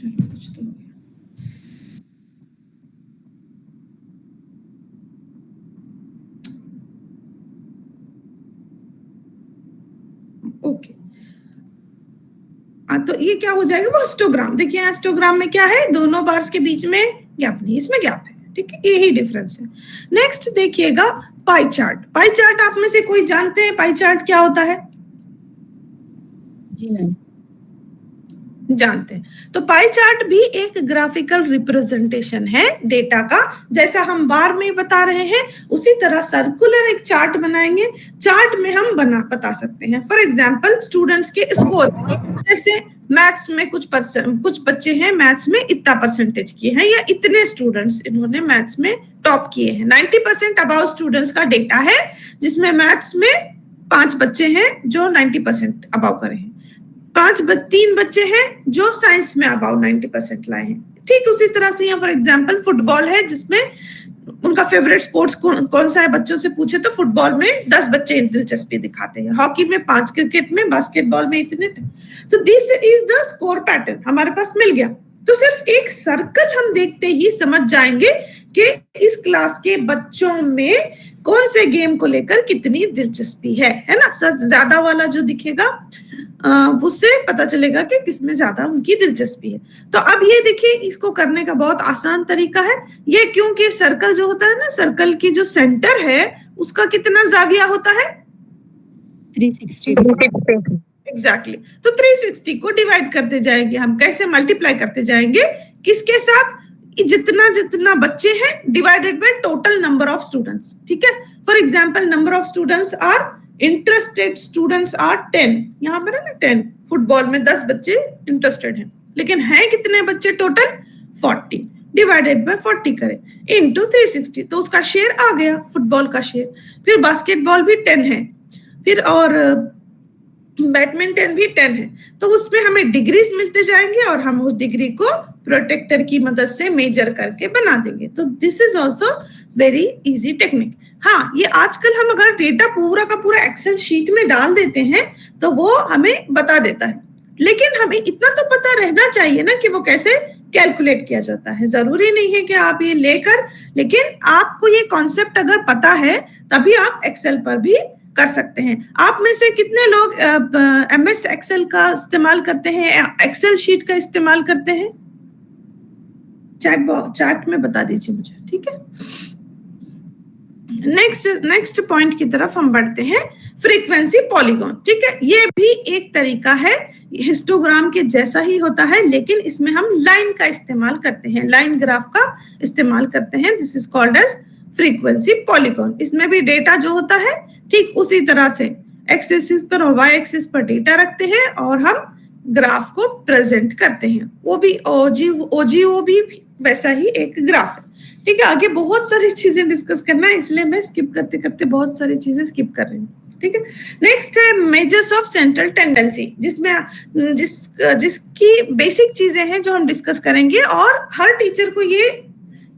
Speaker 1: कुछ तो हो गया। ओके, तो ये क्या हो जाएगा, वो हिस्टोग्राम। देखिए हिस्टोग्राम में क्या है, दोनों बार्स के बीच में गैप नहीं, इसमें गैप है, ठीक है, यही डिफरेंस है। नेक्स्ट देखिएगा पाई चार्ट। पाई चार्ट आप में से कोई जानते हैं पाई चार्ट क्या होता है?
Speaker 2: जी मैम,
Speaker 1: जानते हैं। तो पाई चार्ट भी एक ग्राफिकल रिप्रेजेंटेशन है डेटा का, जैसा हम बार में बता रहे हैं उसी तरह सर्कुलर एक चार्ट बनाएंगे। चार्ट में हम बता सकते हैं, फॉर एग्जांपल स्टूडेंट्स के स्कोर, जैसे मैथ्स में कुछ बच्चे हैं मैथ्स में इतना परसेंटेज किए हैं, या इतने स्टूडेंट्स इन्होंने मैथ्स में टॉप किए हैं। 90% अबाउट स्टूडेंट्स का डेटा है, जिसमें मैथ्स में 5 बच्चे हैं जो 90% अबाउ करे हैं, 3 बच्चे हैं जो साइंस में अबाउ 90% लाए हैं। ठीक उसी तरह से यहाँ फॉर एग्जांपल फुटबॉल है, जिसमें उनका फेवरेट स्पोर्ट्स कौन सा है बच्चों से पूछे तो फुटबॉल में 10 बच्चे दिलचस्पी दिखाते हैं, हॉकी में 5, क्रिकेट में, बास्केटबॉल में इतने। तो this is the score pattern हमारे पास मिल गया। तो सिर्फ एक सर्कल हम देखते ही समझ जाएंगे कि इस क्लास के बच्चों में कौन से गेम को लेकर कितनी दिलचस्पी है ना। ज्यादा वाला जो दिखेगा उससे पता चलेगा कि किसमें ज्यादा उनकी दिलचस्पी है। तो अब ये देखिए, इसको करने का बहुत आसान तरीका है ये, क्योंकि सर्कल जो होता है ना, सर्कल की जो सेंटर है उसका कितना जाविया होता है,
Speaker 2: 360।
Speaker 1: एग्जैक्टली। तो 360 को डिवाइड करते जाएंगे हम, कैसे मल्टीप्लाई करते जाएंगे, किसके साथ, जितना जितना बच्चे हैं divided by total number of students, ठीक है। For example number of students are, interested students are 10, यहाँ पर है ना 10, फुटबॉल में 10 बच्चे इंटरेस्टेड हैं, लेकिन हैं कितने बच्चे टोटल, 40, डिवाइडेड बाय 40 करें इनटू 360, तो उसका शेयर आ गया, फुटबॉल का शेयर। फिर बास्केटबॉल भी 10 है, फिर और बैडमिंटन भी 10 है, तो उसमें हमें डिग्रीज मिलते जाएंगे और हम उस डिग्री को प्रोटेक्टर की मदद से मेजर करके बना देंगे। तो this is also very easy technique. हाँ, ये आजकल हम अगर डेटा पूरा का पूरा एक्सेल शीट में डाल देते हैं तो वो हमें बता देता है, लेकिन हमें इतना तो पता रहना चाहिए ना कि वो कैसे कैलकुलेट किया जाता है। जरूरी नहीं है कि आप ये लेकर, लेकिन आपको ये कॉन्सेप्ट अगर पता है तभी आप एक्सेल पर भी कर सकते हैं। आप में से कितने लोग MS एक्सेल का इस्तेमाल करते हैं, एक्सेल शीट का इस्तेमाल करते हैं? चैट में बता दीजिए मुझे, ठीक है। नेक्स्ट पॉइंट की तरफ हम बढ़ते हैं, फ्रीक्वेंसी पॉलीगॉन, ठीक है। ये भी एक तरीका है, हिस्टोग्राम के जैसा ही होता है, लेकिन इसमें हम लाइन का इस्तेमाल करते हैं, लाइन ग्राफ का इस्तेमाल करते हैं। This is called as frequency polygon. इसमें भी डेटा जो होता है ठीक उसी तरह से एक्स एक्सिस पर और वाई एक्सिस पर डेटा रखते हैं और हम ग्राफ को प्रेजेंट करते हैं। वो भी ओजीओ भी वैसा ही एक ग्राफ है, ठीक है। आगे बहुत सारी चीजें डिस्कस करना है, इसलिए मैं स्किप करते करते बहुत सारी चीजें स्किप कर रही हूँ, ठीक है। नेक्स्ट है मेजर्स ऑफ सेंट्रल टेंडेंसी, जिसमें जिसकी बेसिक चीजें हैं जो हम डिस्कस करेंगे, और हर टीचर को ये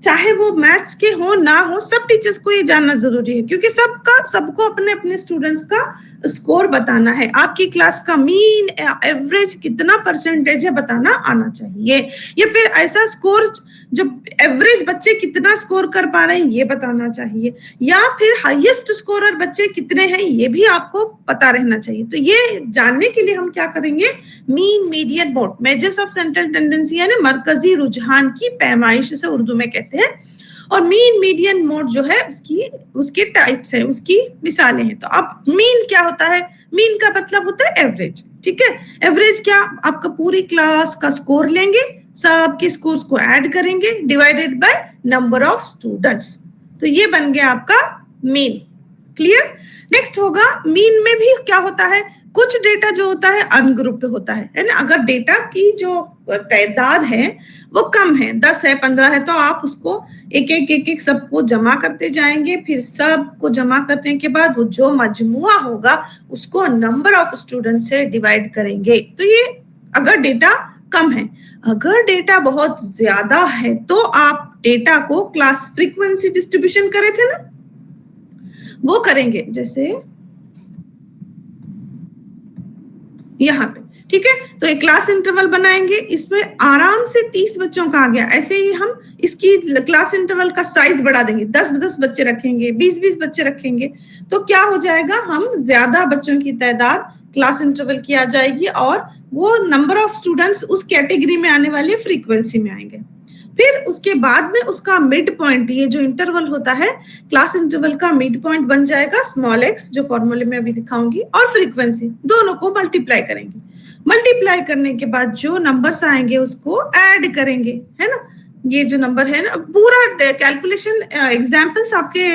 Speaker 1: चाहे वो मैथ्स के हो ना हो, सब टीचर्स को ये जानना जरूरी है, क्योंकि सबको अपने अपने स्टूडेंट्स का स्कोर बताना है। आपकी क्लास का मीन एवरेज कितना परसेंटेज है बताना आना चाहिए, या फिर ऐसा स्कोर जो एवरेज बच्चे कितना स्कोर कर पा रहे हैं ये बताना चाहिए, या फिर हाईएस्ट स्कोरर बच्चे कितने हैं ये भी आपको पता रहना चाहिए। तो ये जानने के लिए हम क्या करेंगे, mean median mode, measures of central tendency यानी मरकजी रुझान की पैमाइश से उर्दू में कहते हैं। और मीन मीडियन मोड जो है उसके टाइप्स है, उसकी मिसालें हैं। तो अब मीन क्या होता है, मीन का मतलब होता है एवरेज, ठीक है। एवरेज क्या, आपका पूरी क्लास का स्कोर लेंगे, सबके स्कोर्स को ऐड करेंगे, divided by number of students, तो ये बन गया आपका मीन। क्लियर। नेक्स्ट होगा, मीन में भी क्या होता है, कुछ डेटा जो होता है अनग्रुप्ड होता है ना। अगर डेटा की जो तादाद है वो कम है, 10 है, 15 है, तो आप उसको एक सबको जमा करते जाएंगे, फिर सबको जमा करने के बाद वो जो मजमुआ होगा उसको नंबर ऑफ स्टूडेंट से डिवाइड करेंगे। तो ये अगर डेटा कम है। अगर डेटा बहुत ज्यादा है तो आप डेटा को क्लास फ्रीक्वेंसी डिस्ट्रीब्यूशन करे थे ना, वो करेंगे, जैसे यहाँ पे, ठीक है। तो एक क्लास इंटरवल बनाएंगे, इसमें आराम से 30 बच्चों का आ गया, ऐसे ही हम इसकी क्लास इंटरवल का साइज बढ़ा देंगे, 10-10 बच्चे रखेंगे, 20-20 बच्चे रखेंगे, तो क्या हो जाएगा, हम ज्यादा बच्चों की तादाद क्लास इंटरवल की आ जाएगी और वो नंबर ऑफ स्टूडेंट्स उस कैटेगरी में आने वाले फ्रीक्वेंसी में आएंगे। फिर उसके बाद में उसका मिड पॉइंट, ये जो इंटरवल होता है क्लास इंटरवल का मिड पॉइंट बन जाएगा स्मॉल एक्स, जो फॉर्मूले में अभी दिखाऊंगी, और फ्रीक्वेंसी, दोनों को मल्टीप्लाई करेंगे। मल्टीप्लाई करने के बाद जो नंबर्स आएंगे उसको ऐड करेंगे, है ना। ये जो नंबर है ना, पूरा कैलकुलेशन एग्जाम्पल्स आपके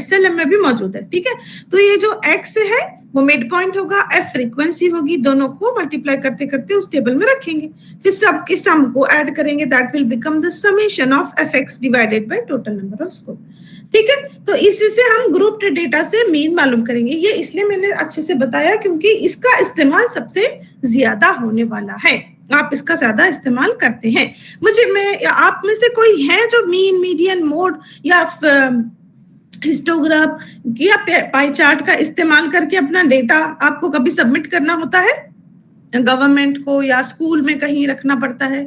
Speaker 1: SLM में भी मौजूद है, ठीक है। तो ये जो x है वो मिड पॉइंट होगा, f फ्रीक्वेंसी होगी, दोनों को मल्टीप्लाई करते करते उस टेबल में रखेंगे, फिर सबके सम को ऐड करेंगे, that will become the summation of fx divided by total number off score, ठीक है। तो इसी से हम ग्रुप्ड डेटा से मीन मालूम करेंगे। ये इसलिए मैंने अच्छे से बताया क्योंकि इसका इस्तेमाल सबसे ज्यादा होने वाला है, आप इसका ज्यादा इस्तेमाल करते हैं। आप में से कोई है जो मीन मीडियन मोड या हिस्टोग्राफ या पाई चार्ट का इस्तेमाल करके अपना डेटा आपको कभी सबमिट करना होता है, गवर्नमेंट को या स्कूल में कहीं रखना पड़ता है?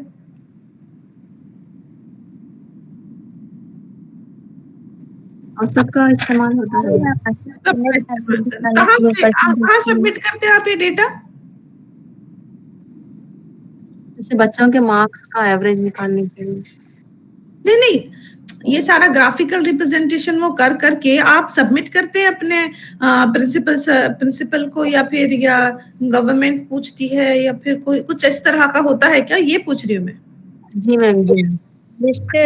Speaker 2: और सबका इस्तेमाल होता है।
Speaker 1: कहाँ सबमिट करते हैं आप ये डेटा?
Speaker 2: जैसे बच्चों के मार्क्स का एवरेज निकालने के लिए।
Speaker 1: नहीं, ये सारा ग्राफिकल रिप्रेजेंटेशन वो कर करके आप सबमिट करते हैं अपने प्रिंसिपल को, या फिर या गवर्नमेंट पूछती है, या फिर कोई कुछ इस तरह का होता है क्या, ये पूछ रही हूँ मैं।
Speaker 2: जी मैम, जी
Speaker 4: लिस्ट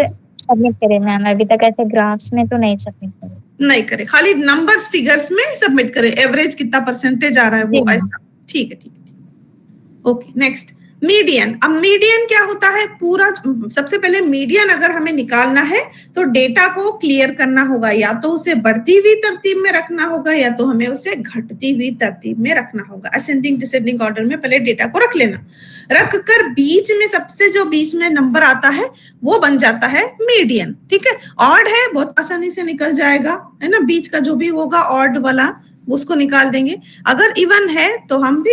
Speaker 4: सबमिट करें मैम, अभी तक ऐसे ग्राफ्स में तो नहीं सबमिट करे।
Speaker 1: नहीं करे, खाली नंबर्स फिगर्स में सबमिट करें, एवरेज कितना परसेंटेज आ रहा है वो ऐसा, ठीक है, ठीक है। Okay, next median. अब मीडियन क्या होता है, पूरा सबसे पहले मीडियन अगर हमें निकालना है तो डेटा को क्लियर करना होगा, या तो उसे बढ़ती हुई तरतीब में रखना होगा या तो हमें उसे घटती हुई तरतीब में रखना होगा। असेंडिंग डिसेंडिंग ऑर्डर में पहले डेटा को रख लेना, रख कर बीच में सबसे जो बीच में नंबर आता है वो बन जाता है मीडियन, ठीक है। ऑड है बहुत आसानी से निकल जाएगा, है ना, बीच का जो भी होगा ऑड वाला उसको निकाल देंगे। अगर इवन है तो हम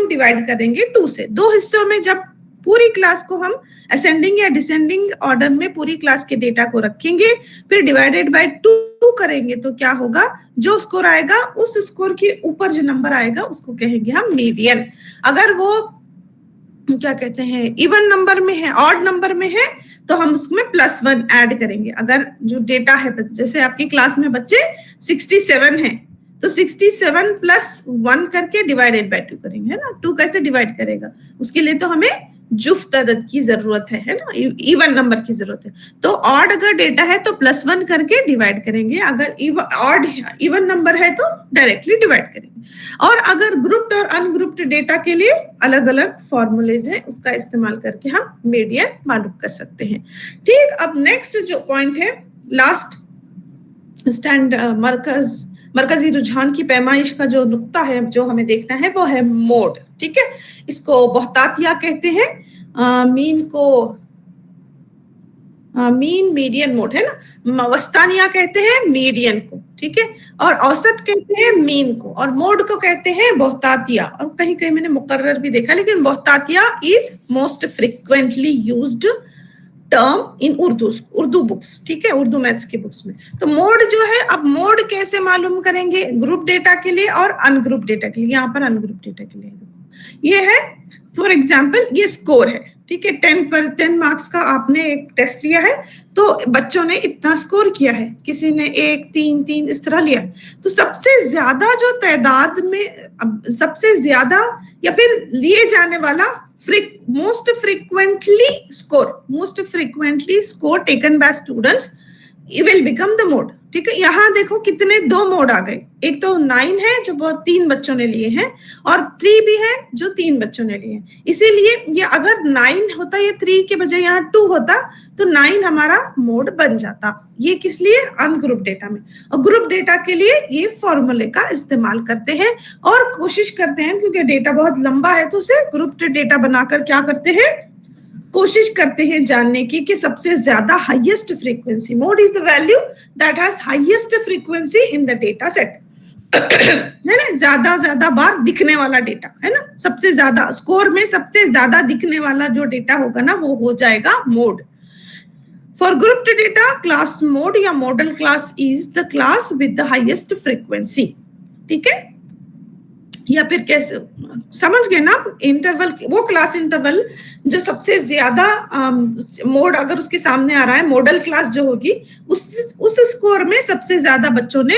Speaker 1: डिवाइड कर देंगे 2 से। 2 हिस्सों में जब पूरी क्लास को हम असेंडिंग या डिसेंडिंग ऑर्डर में पूरी क्लास के डेटा को रखेंगे, फिर डिवाइडेड बाय 2 करेंगे, तो क्या होगा, जो स्कोर आएगा उस स्कोर के ऊपर जो नंबर आएगा उसको कहेंगे हम मीडियन। अगर वो क्या कहते हैं इवन नंबर में है, ऑड नंबर में है, तो हम उसमें +1 ऐड करेंगे। अगर जो डेटा है, जैसे आपकी क्लास में बच्चे 67 हैं तो 67 + 1 करके डिवाइडेड बाय 2 करेंगे, है ना। 2 कैसे डिवाइड करेगा, उसके लिए तो हमें जुफ्त अदद की जरूरत है ना, इवन नंबर की जरूरत है। तो ऑड अगर डेटा है तो +1 करके डिवाइड करेंगे, अगर इवन नंबर है तो डायरेक्टली डिवाइड करेंगे। और अगर ग्रुप्ड और अनग्रुप्ड डेटा के लिए अलग अलग फॉर्मूलेज हैं, उसका इस्तेमाल करके हम मीडियन मालूम कर सकते हैं। ठीक, अब नेक्स्ट जो पॉइंट है, लास्ट स्टैंड मरकजी रुझान की पैमाइश का जो नुक्ता है जो हमें देखना है वो है मोड, ठीक है। इसको बहुतातिया कहते हैं। मीन को मीन मीडियन मोड है ना, वस्तानिया कहते हैं मीडियन को, ठीक है, और औसत कहते हैं मीन को, और मोड को कहते हैं बहुतातिया, और कहीं कहीं मैंने मुकर्रर भी देखा, लेकिन बहुतातिया is most frequently used term in Urdu books, ठीक है, उर्दू मैथ्स की बुक्स में। तो मोड जो है, अब मोड कैसे मालूम करेंगे, ग्रुप डेटा के लिए और अनग्रुप डेटा के लिए। यहाँ पर अनग्रुप डेटा के लिए देखो, ये है फॉर एग्जाम्पल, ये स्कोर है, ठीक है, 10 मार्क्स का आपने एक टेस्ट लिया है, तो बच्चों ने इतना स्कोर किया है, किसी ने 1, 3, 3 इस तरह लिया है। तो सबसे ज्यादा जो तादाद में, सबसे ज्यादा या फिर लिए जाने वाला most frequently score taken by students will become the mode, ठीक है। यहाँ देखो कितने 2 मोड आ गए, एक तो 9 है जो बहुत 3 बच्चों ने लिए हैं, और 3 भी है जो 3 बच्चों ने लिए हैं। इसीलिए ये अगर 9 होता, ये 3 के बजाय यहाँ 2 होता, तो 9 हमारा मोड बन जाता। ये किस लिए, अनग्रुप डेटा में। और ग्रुप डेटा के लिए ये फॉर्मूले का इस्तेमाल करते हैं, और कोशिश करते हैं, क्योंकि डेटा बहुत लंबा है, तो उसे ग्रुप डेटा बनाकर क्या करते हैं, कोशिश करते हैं जानने की कि सबसे ज्यादा highest frequency, mode is the value that has highest frequency in the data set, है ना, ज्यादा बार दिखने वाला डेटा, है ना, सबसे ज्यादा स्कोर में सबसे ज्यादा दिखने वाला जो डेटा होगा ना, वो हो जाएगा mode. For group data, class mode या modal class is the class with the highest frequency, ठीक है। या फिर कैसे समझ गए ना, इंटरवल, वो क्लास इंटरवल जो सबसे ज्यादा मोड अगर उसके सामने आ रहा है, मॉडल क्लास जो होगी, उस स्कोर में सबसे ज्यादा बच्चों ने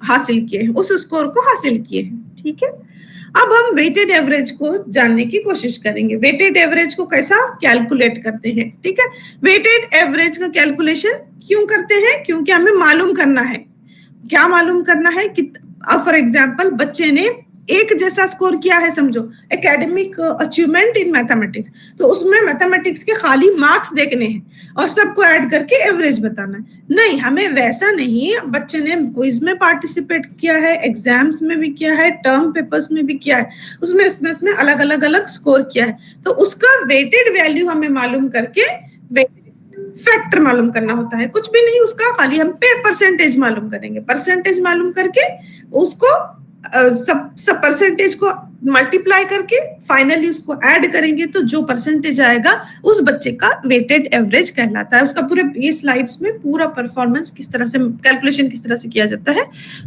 Speaker 1: हासिल किए हैं, उस स्कोर को हासिल किए हैं, ठीक है। अब हम वेटेड एवरेज को जानने की कोशिश करेंगे। वेटेड एवरेज को कैसा कैलकुलेट करते हैं, ठीक है। वेटेड एवरेज का कैलकुलेशन क्यों करते हैं, क्योंकि हमें मालूम करना है, क्या मालूम करना है कि अब फॉर एग्जाम्पल बच्चे ने एक जैसा स्कोर किया है, समझो एकेडमिक अचीवमेंट इन मैथमेटिक्स, तो उसमें मैथमेटिक्स के खाली मार्क्स देखने हैं और सबको ऐड करके एवरेज बताना है। नहीं, हमें वैसा नहीं, बच्चे ने क्विज में पार्टिसिपेट किया है, एग्जाम्स में भी किया है, टर्म पेपर्स में भी किया है, उसमें अलग अलग स्कोर किया है, तो उसका वेटेड वैल्यू हमें मालूम करके फैक्टर मालूम करना होता है। कुछ भी नहीं, उसका खाली हम परसेंटेज मालूम करेंगे, परसेंटेज मालूम करके उसको सब परसेंटेज को मल्टीप्लाई करके फाइनली उसको ऐड करेंगे, तो जो परसेंटेज आएगा उस बच्चे का वेटेड एवरेज कहलाता है। उसका पूरे ये स्लाइड्स में पूरा परफॉर्मेंस किस तरह से, कैलकुलेशन किस तरह से किया जाता है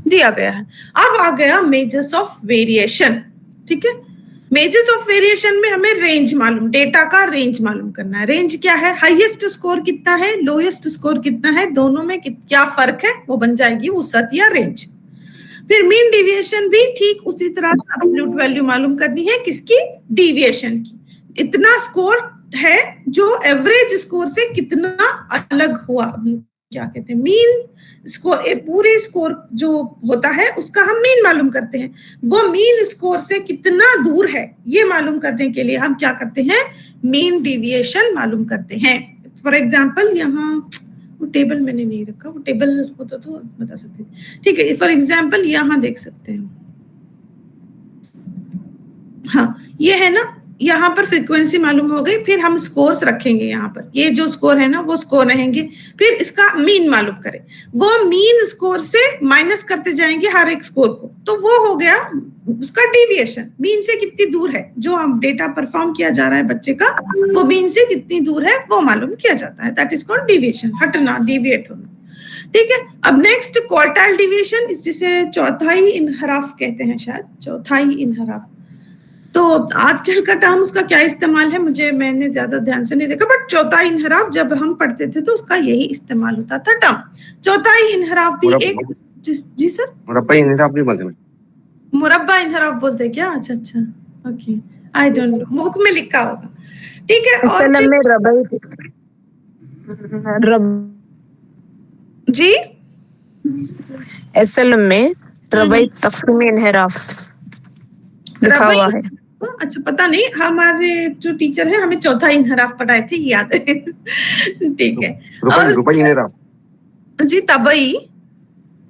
Speaker 1: दिया गया है। अब आ गया मेजर्स ऑफ वेरिएशन, ठीक है। मेजर्स ऑफ वेरिएशन में हमें रेंज मालूम, डेटा का रेंज मालूम करना है। रेंज क्या है, हाईएस्ट स्कोर कितना है, लोएस्ट स्कोर कितना है, दोनों में क्या फर्क है, वो बन जाएगी वसत या रेंज। फिर मीन डिविएशन भी ठीक उसी तरह से एब्सोल्यूट वैल्यू मालूम करनी है, किसकी, डिविएशन की। इतना स्कोर है जो एवरेज स्कोर से कितना अलग हुआ, क्या कहते हैं, मीन स्कोर। पूरे स्कोर जो होता है उसका हम मीन मालूम करते हैं, वो मीन स्कोर से कितना दूर है ये मालूम करने के लिए हम क्या करते हैं, मीन डिविएशन मालूम करते हैं। फॉर एग्जाम्पल यहाँ वो टेबल मैंने नहीं रखा, वो टेबल होता तो बता सकते, ठीक है। फॉर एग्जाम्पल यहाँ देख सकते हैं, हाँ ये है ना, यहाँ पर फ्रीक्वेंसी मालूम हो गई, फिर हम स्कोर्स रखेंगे यहाँ पर, ये जो स्कोर है ना वो स्कोर रहेंगे, फिर इसका मीन मालूम करें, वो मीन स्कोर से माइनस करते जाएंगे हर एक स्कोर को, तो वो हो गया उसका डिविएशन। मीन से कितनी दूर है, जो हम डेटा परफॉर्म किया जा रहा है बच्चे का, वो मीन से कितनी दूर है वो मालूम किया जाता है, दैट इज कॉल्ड डिविएशन, हटना, डिविएट होना, ठीक है। अब नेक्स्ट क्वार्टाइल डिविएशन, जिसे चौथाई इनहराफ कहते हैं, शायद चौथाई इनहराफ। तो आजकल का टर्म उसका क्या इस्तेमाल है मैंने ज्यादा ध्यान से नहीं देखा, बट चौथाई इनहराफ जब हम पढ़ते थे तो उसका यही इस्तेमाल होता था टर्म। चौथाई इनहराफ भी एक, जी सर,
Speaker 3: मुरब्बा इनहराफ भी बोलते हैं,
Speaker 1: मुरब्बा इनहराफ बोलते हैं क्या, अच्छा अच्छा, okay, I don't know, book में लिखा होगा, ठीक है। और जी
Speaker 5: एसएलएम में रबई तकसीम इनहराफ लिखा हुआ है।
Speaker 1: अच्छा, पता नहीं, हमारे जो टीचर है हमें चौथा इनहराफ पढ़ाए थे, याद है, ठीक है। और
Speaker 3: रुपई इनहराफ,
Speaker 1: जी तबई,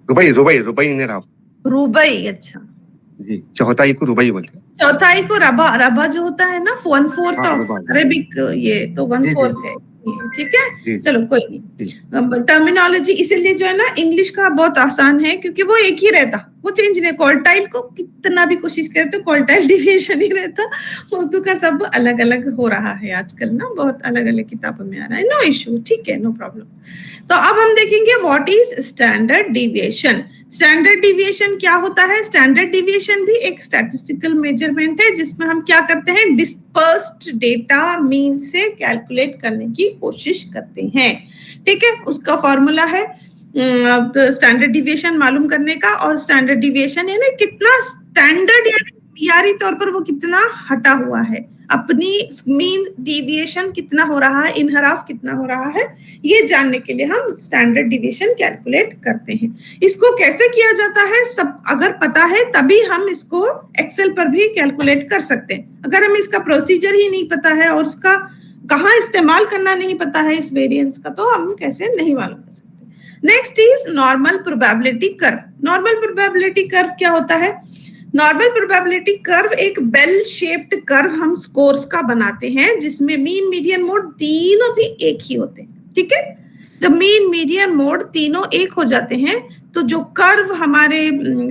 Speaker 3: रुपई इनहराफ,
Speaker 1: रुबई, अच्छा
Speaker 3: जी, चौथाई को रुबई बोलते हैं,
Speaker 1: चौथाई को रबा जो होता है ना 1/4 ऑफ अरेबिक, ये तो 1/4 है, ठीक है।
Speaker 3: जी।
Speaker 1: चलो कोई नहीं,
Speaker 3: जी।
Speaker 1: टर्मिनोलॉजी इसीलिए जो है ना इंग्लिश का बहुत आसान है, क्योंकि वो एक ही रहता, वो चेंज नहीं। क्वार्टाइल को कितना भी कोशिश करे तो क्वार्टाइल डिविएशन ही रहता। उर्दू का सब अलग अलग हो रहा है आजकल ना, बहुत अलग अलग किताबों में आ रहा है। नो इशू, ठीक है, नो प्रॉब्लम। तो अब हम देखेंगे what is standard deviation. Standard deviation क्या होता है? स्टैंडर्ड डिविएशन भी एक स्टैटिस्टिकल मेजरमेंट है, जिसमें हम क्या करते हैं, डिस्पर्स्ड डेटा मीन से कैलकुलेट करने की कोशिश करते हैं। ठीक है, उसका फॉर्मूला है स्टैंडर्ड डिविएशन मालूम करने का। और स्टैंडर्ड डिविएशन यानी कितना स्टैंडर्ड यानी मियारी तौर पर वो कितना हटा हुआ है, अपनी मीन डिविएशन कितना हो रहा है, इनहराफ कितना हो रहा है, ये जानने के लिए हम स्टैंडर्ड डिविएशन कैलकुलेट करते हैं। इसको कैसे किया जाता है सब अगर पता है तभी हम इसको एक्सेल पर भी कैलकुलेट कर सकते हैं। अगर हम इसका प्रोसीजर ही नहीं पता है और इसका कहाँ इस्तेमाल करना नहीं पता है इस वेरिएंस का, तो हम कैसे नहीं मालूम कर सकते। Next is normal probability curve. Normal probability curve क्या होता है? नॉर्मल प्रोबेबिलिटी कर्व एक बेल शेप्ड कर्व हम स्कोर्स का बनाते हैं, जिसमें मीन, मीडियन, मोड तीनों भी एक ही होते हैं। ठीक है, जब मीन, मीडियन, मोड तीनों एक हो जाते हैं तो जो कर्व हमारे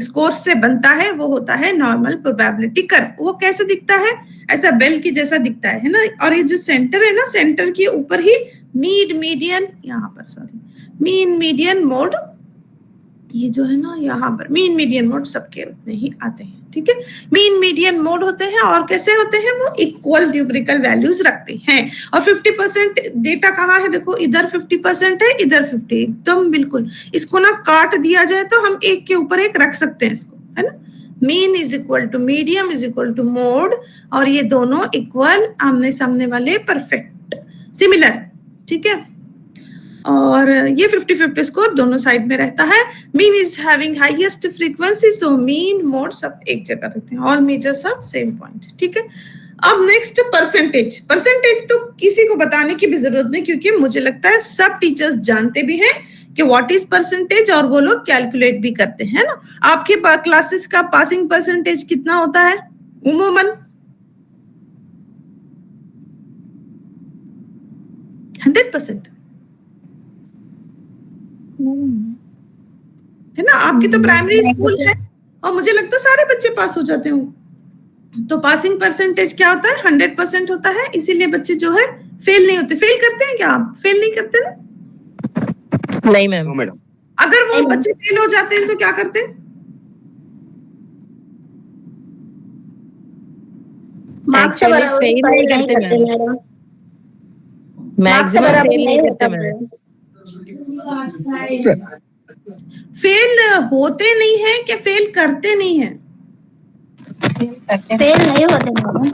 Speaker 1: स्कोर्स से बनता है वो होता है नॉर्मल प्रोबेबिलिटी कर्व। वो कैसे दिखता है? ऐसा बेल की जैसा दिखता है ना। और ये जो सेंटर है ना, सेंटर के ऊपर ही मीडियन, यहाँ पर सॉरी, मीन, मीडियन, मोड, ये जो है ना यहाँ पर मीन, मीडियन, मोड सबके उतने ही आते हैं। ठीक है, मीन, मीडियन, मोड होते हैं और कैसे होते हैं? वो इक्वल न्यूमेरिकल वैल्यूज रखते हैं। और 50% डेटा कहाँ है? देखो इधर 50% है, इधर 50, एकदम बिल्कुल। इसको ना काट दिया जाए तो हम एक के ऊपर एक रख सकते हैं इसको, है ना। Mean is equal to medium is equal to mode, और ये दोनों इक्वल, आमने सामने वाले, परफेक्ट सिमिलर। ठीक है, और ये 50-50 स्कोर दोनों साइड में रहता है। Mean is having highest frequency, so mean, mode सब एक जगह रहते हैं, all measures of same point. ठीक है, अब नेक्स्ट परसेंटेज। परसेंटेज तो किसी को बताने की भी जरूरत नहीं, क्योंकि मुझे लगता है सब टीचर्स जानते भी हैं कि व्हाट इज परसेंटेज, और वो लोग कैलकुलेट भी करते हैं ना। आपके क्लासेस का पासिंग परसेंटेज कितना होता है उमूमन? 100% है ना। आपकी तो प्राइमरी स्कूल है और मुझे लगता है सारे बच्चे पास हो जाते हों। तो पासिंग परसेंटेज क्या होता है? 100% होता है। इसीलिए बच्चे जो है फेल नहीं होते। फेल करते हैं क्या आप? फेल नहीं करते ना?
Speaker 5: नहीं मैम।
Speaker 3: मैडम,
Speaker 1: अगर वो बच्चे फेल हो जाते हैं तो क्या करते हैं?
Speaker 4: मार्क्स से बराबर
Speaker 5: फेल नहीं करते मैम, मैक्स से बराबर नहीं करते मैम।
Speaker 1: फेल होते नहीं है क्या फेल करते नहीं है?
Speaker 4: फेल नहीं होते मैडम,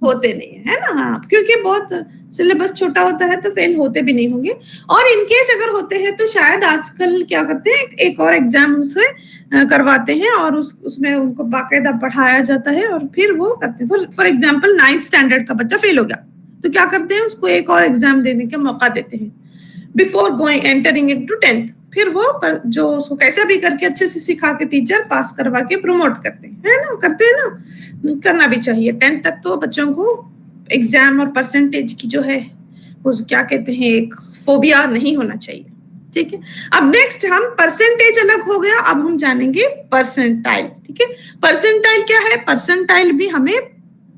Speaker 1: होते नहीं है, है ना। हाँ, क्योंकि बहुत सिलेबस छोटा होता है तो फेल होते भी नहीं होंगे। और इनकेस अगर होते हैं तो शायद आजकल क्या करते हैं, एक और एग्जाम उसे करवाते हैं और उसमें उनको बाकायदा पढ़ाया जाता है और फिर वो करते हैं। फॉर एग्जाम्पल 9th स्टैंडर्ड का बच्चा फेल हो गया तो क्या करते हैं, उसको एक और एग्जाम देने का मौका देते हैं before going entering into 10th। फिर वो जो उसको कैसा भी करके अच्छे से सिखा के टीचर पास करवा के प्रमोट करते हैं, है ना। करते हैं ना, करना भी चाहिए। 10th तक तो बच्चों को एग्जाम और परसेंटेज की जो है वो क्या कहते हैं, एक फोबिया नहीं होना चाहिए। ठीक है, अब नेक्स्ट हम परसेंटेज अलग हो गया, अब हम जानेंगे परसेंटाइल। ठीक है, परसेंटाइल क्या है? परसेंटाइल भी हमें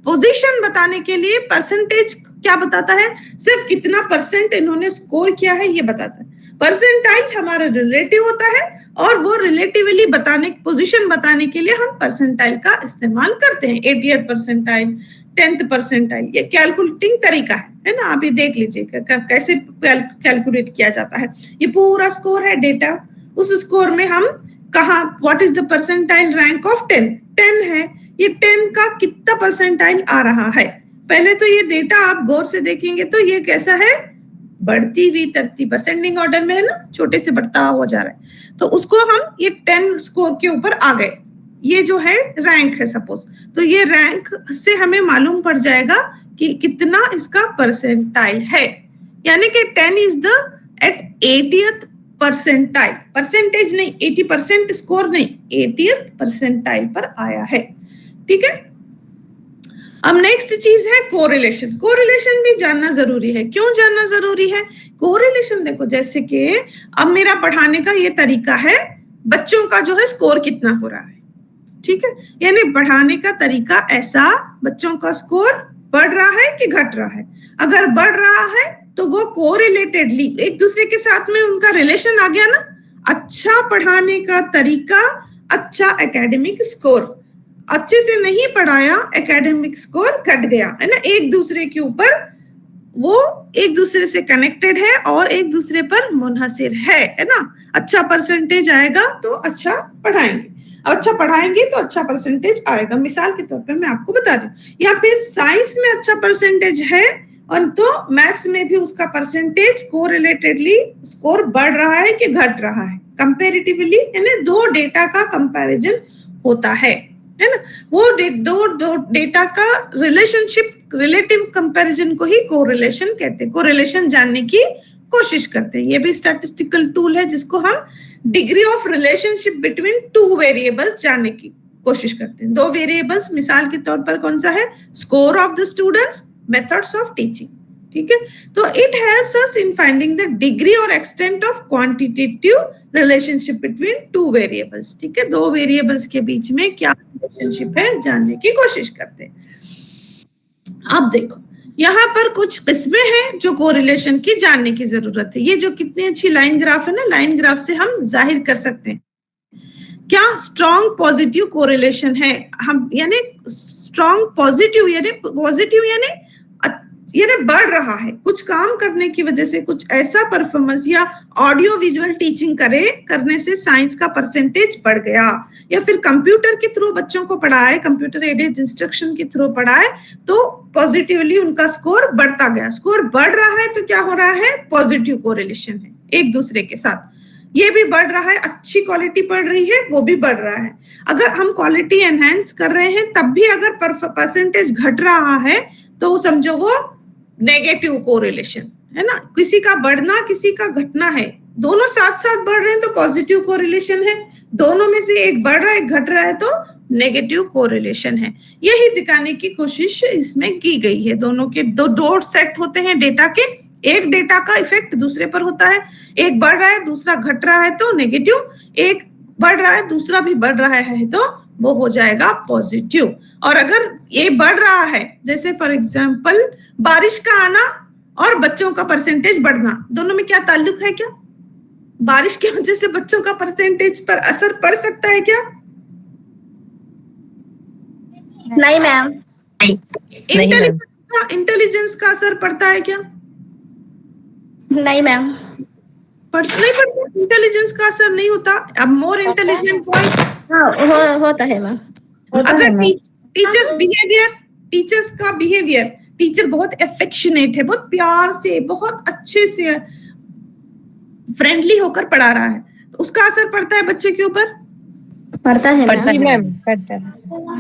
Speaker 1: पोजीशन बताने के लिए, परसेंटेज क्या बताता है, सिर्फ कितना परसेंट इन्होंने स्कोर किया है ये बताता है। परसेंटाइल हमारा रिलेटिव होता है और वो रिलेटिवली बताने, पोजीशन बताने के लिए हम परसेंटाइल का इस्तेमाल करते हैं। 80th परसेंटाइल, 10th परसेंटाइल, ये कैलकुलेटिंग तरीका है ना। आप ये देख लीजिए कैसे कैलकुलेट किया जाता है। ये पूरा स्कोर है डेटा, उस स्कोर में हम कहा what is the percentile rank of 10 है, ये 10 का कितना परसेंटाइल आ रहा है। पहले तो ये डेटा आप गौर से देखेंगे तो ये कैसा है, बढ़ती हुई तरतीब, असेंडिंग ऑर्डर में है ना, छोटे से बढ़ता हुआ जा रहा है। तो उसको हम ये 10 स्कोर के ऊपर आ गए, ये जो है रैंक है सपोज, तो ये रैंक से हमें मालूम पड़ जाएगा कि कितना इसका परसेंटाइल है। यानी कि 10 is the at 80th percentile, percentage नहीं, 80% स्कोर नहीं, 80th परसेंटाइल पर आया है। ठीक है, अब नेक्स्ट चीज है कोरिलेशन। कोरिलेशन भी जानना जरूरी है। क्यों जानना जरूरी है कोरिलेशन? देखो जैसे कि अब मेरा पढ़ाने का ये तरीका है, बच्चों का जो है स्कोर कितना हो रहा है, ठीक है, यानी पढ़ाने का तरीका ऐसा, बच्चों का स्कोर बढ़ रहा है कि घट रहा है। अगर बढ़ रहा है तो वो कोरिलेटेडली एक दूसरे के साथ में उनका रिलेशन आ गया ना, अच्छा पढ़ाने का तरीका, अच्छा एकेडमिक स्कोर। अच्छे से नहीं पढ़ाया, एकेडमिक स्कोर घट गया, है ना, एक दूसरे के ऊपर वो एक दूसरे से कनेक्टेड है और एक दूसरे पर मुनहसिर है ना। अच्छा परसेंटेज आएगा तो अच्छा पढ़ाएंगे, अच्छा पढ़ाएंगे तो अच्छा परसेंटेज आएगा। मिसाल के तौर पर मैं आपको बता दूं, या फिर साइंस में अच्छा परसेंटेज है और तो मैथ्स में भी उसका परसेंटेज कोरिलेटेडली स्कोर बढ़ रहा है कि घट रहा है, कंपैरेटिवली, यानी दो डेटा का कंपैरिजन होता है ना। वो दो डेटा का रिलेशनशिप, रिलेटिव कंपैरिजन को ही कोरिलेशन कहते हैं। कोरिलेशन जानने की कोशिश करते हैं। ये भी स्टैटिस्टिकल टूल है जिसको हम degree of relationship between two variables जानने की कोशिश करते हैं। दो वेरिएबल्स मिसाल के तौर पर कौन सा है, score of the students, methods of teaching, ठीक है। तो it helps us in finding the degree और extent of quantitative relationship between two variables, ठीक है। दो वेरिएबल्स के बीच में क्या रिलेशनशिप है जानने की कोशिश करते हैं। अब देखो यहाँ पर कुछ किस्में हैं जो कोरिलेशन की जानने की जरूरत है। ये जो कितनी अच्छी लाइन ग्राफ है ना, लाइन ग्राफ से हम जाहिर कर सकते हैं क्या स्ट्रॉन्ग पॉजिटिव कोरिलेशन है। हम यानी स्ट्रॉन्ग पॉजिटिव यानी बढ़ रहा है, कुछ काम करने की वजह से कुछ ऐसा परफॉर्मेंस या ऑडियो विजुअल टीचिंग करने से साइंस का परसेंटेज बढ़ गया, या फिर कंप्यूटर के थ्रू बच्चों को पढ़ाए, कंप्यूटर एडेड इंस्ट्रक्शन के थ्रू पढ़ाए तो पॉजिटिवली उनका स्कोर बढ़ता गया। स्कोर बढ़ रहा है तो क्या हो रहा है, पॉजिटिव कोरिलेशन है एक दूसरे के साथ। ये भी बढ़ रहा है, अच्छी क्वालिटी पढ़ रही है, वो भी बढ़ रहा है। अगर हम क्वालिटी एनहांस कर रहे हैं तब भी अगर परसेंटेज घट रहा है तो समझो वो नेगेटिव कोरिलेशन है ना। किसी का बढ़ना किसी का घटना है, दोनों साथ साथ बढ़ रहे हैं तो पॉजिटिव कोरिलेशन है, दोनों में से एक बढ़ रहा है घट रहा है तो नेगेटिव कोरिलेशन है। यही दिखाने की कोशिश इसमें की गई है। दोनों के दो डॉट सेट होते हैं डेटा के, एक डेटा का इफेक्ट दूसरे पर होता है, एक बढ़ रहा है दूसरा घट रहा है तो नेगेटिव, एक बढ़ रहा है दूसरा भी बढ़ रहा है तो वो हो जाएगा पॉजिटिव। और अगर ये बढ़ रहा है, जैसे फॉर एग्जांपल बारिश का आना और बच्चों का परसेंटेज बढ़ना, दोनों में क्या ताल्लुक है? क्या बारिश की वजह से बच्चों का परसेंटेज पर असर पड़ सकता है क्या?
Speaker 6: नहीं मैम।
Speaker 1: इंटेलिजेंस का असर पड़ता है क्या?
Speaker 6: नहीं मैम।
Speaker 1: नहीं पड़ता, इंटेलिजेंस का असर नहीं होता। अब मोर इंटेलिजेंट बॉयज,
Speaker 6: हाँ होता है मैम।
Speaker 1: अगर टीचर्स का बिहेवियर, टीचर बहुत एफेक्शनेट है, बहुत प्यार से, बहुत अच्छे से, फ्रेंडली होकर पढ़ा रहा है तो उसका असर पड़ता है बच्चे के ऊपर,
Speaker 6: पड़ता है मैम।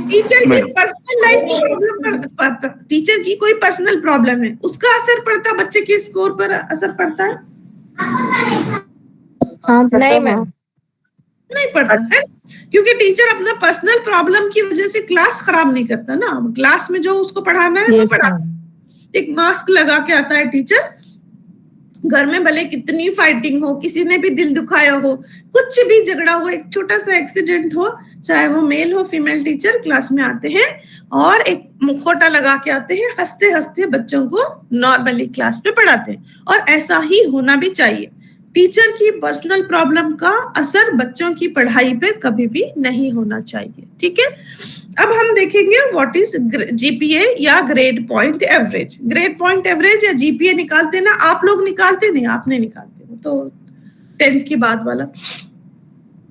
Speaker 1: टीचर की पर्सनल लाइफ की प्रॉब्लम, टीचर की कोई पर्सनल प्रॉब्लम है, उसका असर पड़ता है बच्चे के स्कोर पर, असर पड़ता है?
Speaker 4: नहीं मैम,
Speaker 1: नहीं पड़ता है, क्योंकि टीचर अपना पर्सनल प्रॉब्लम की वजह से क्लास खराब नहीं करता ना। क्लास में जो उसको पढ़ाना है वो पढ़ाता है। एक मास्क लगा के आता है टीचर, घर में भले कितनी फाइटिंग हो, किसी ने भी दिल दुखाया हो, कुछ भी झगड़ा हो, एक छोटा सा एक्सीडेंट हो, चाहे वो मेल हो फीमेल टीचर, क्लास में आते हैं और एक मुखौटा लगा के आते हैं, हंसते हंसते बच्चों को नॉर्मली क्लास में पढ़ाते हैं। और ऐसा ही होना भी चाहिए। टीचर की पर्सनल प्रॉब्लम का असर बच्चों की पढ़ाई पे कभी भी नहीं होना चाहिए, ठीक है। अब हम देखेंगे व्हाट इज जीपीए या grade point average. Grade point average या जीपीए निकालते ना आप लोग, निकालते नहीं, आप नहीं निकालते, वो तो 10th के बाद वाला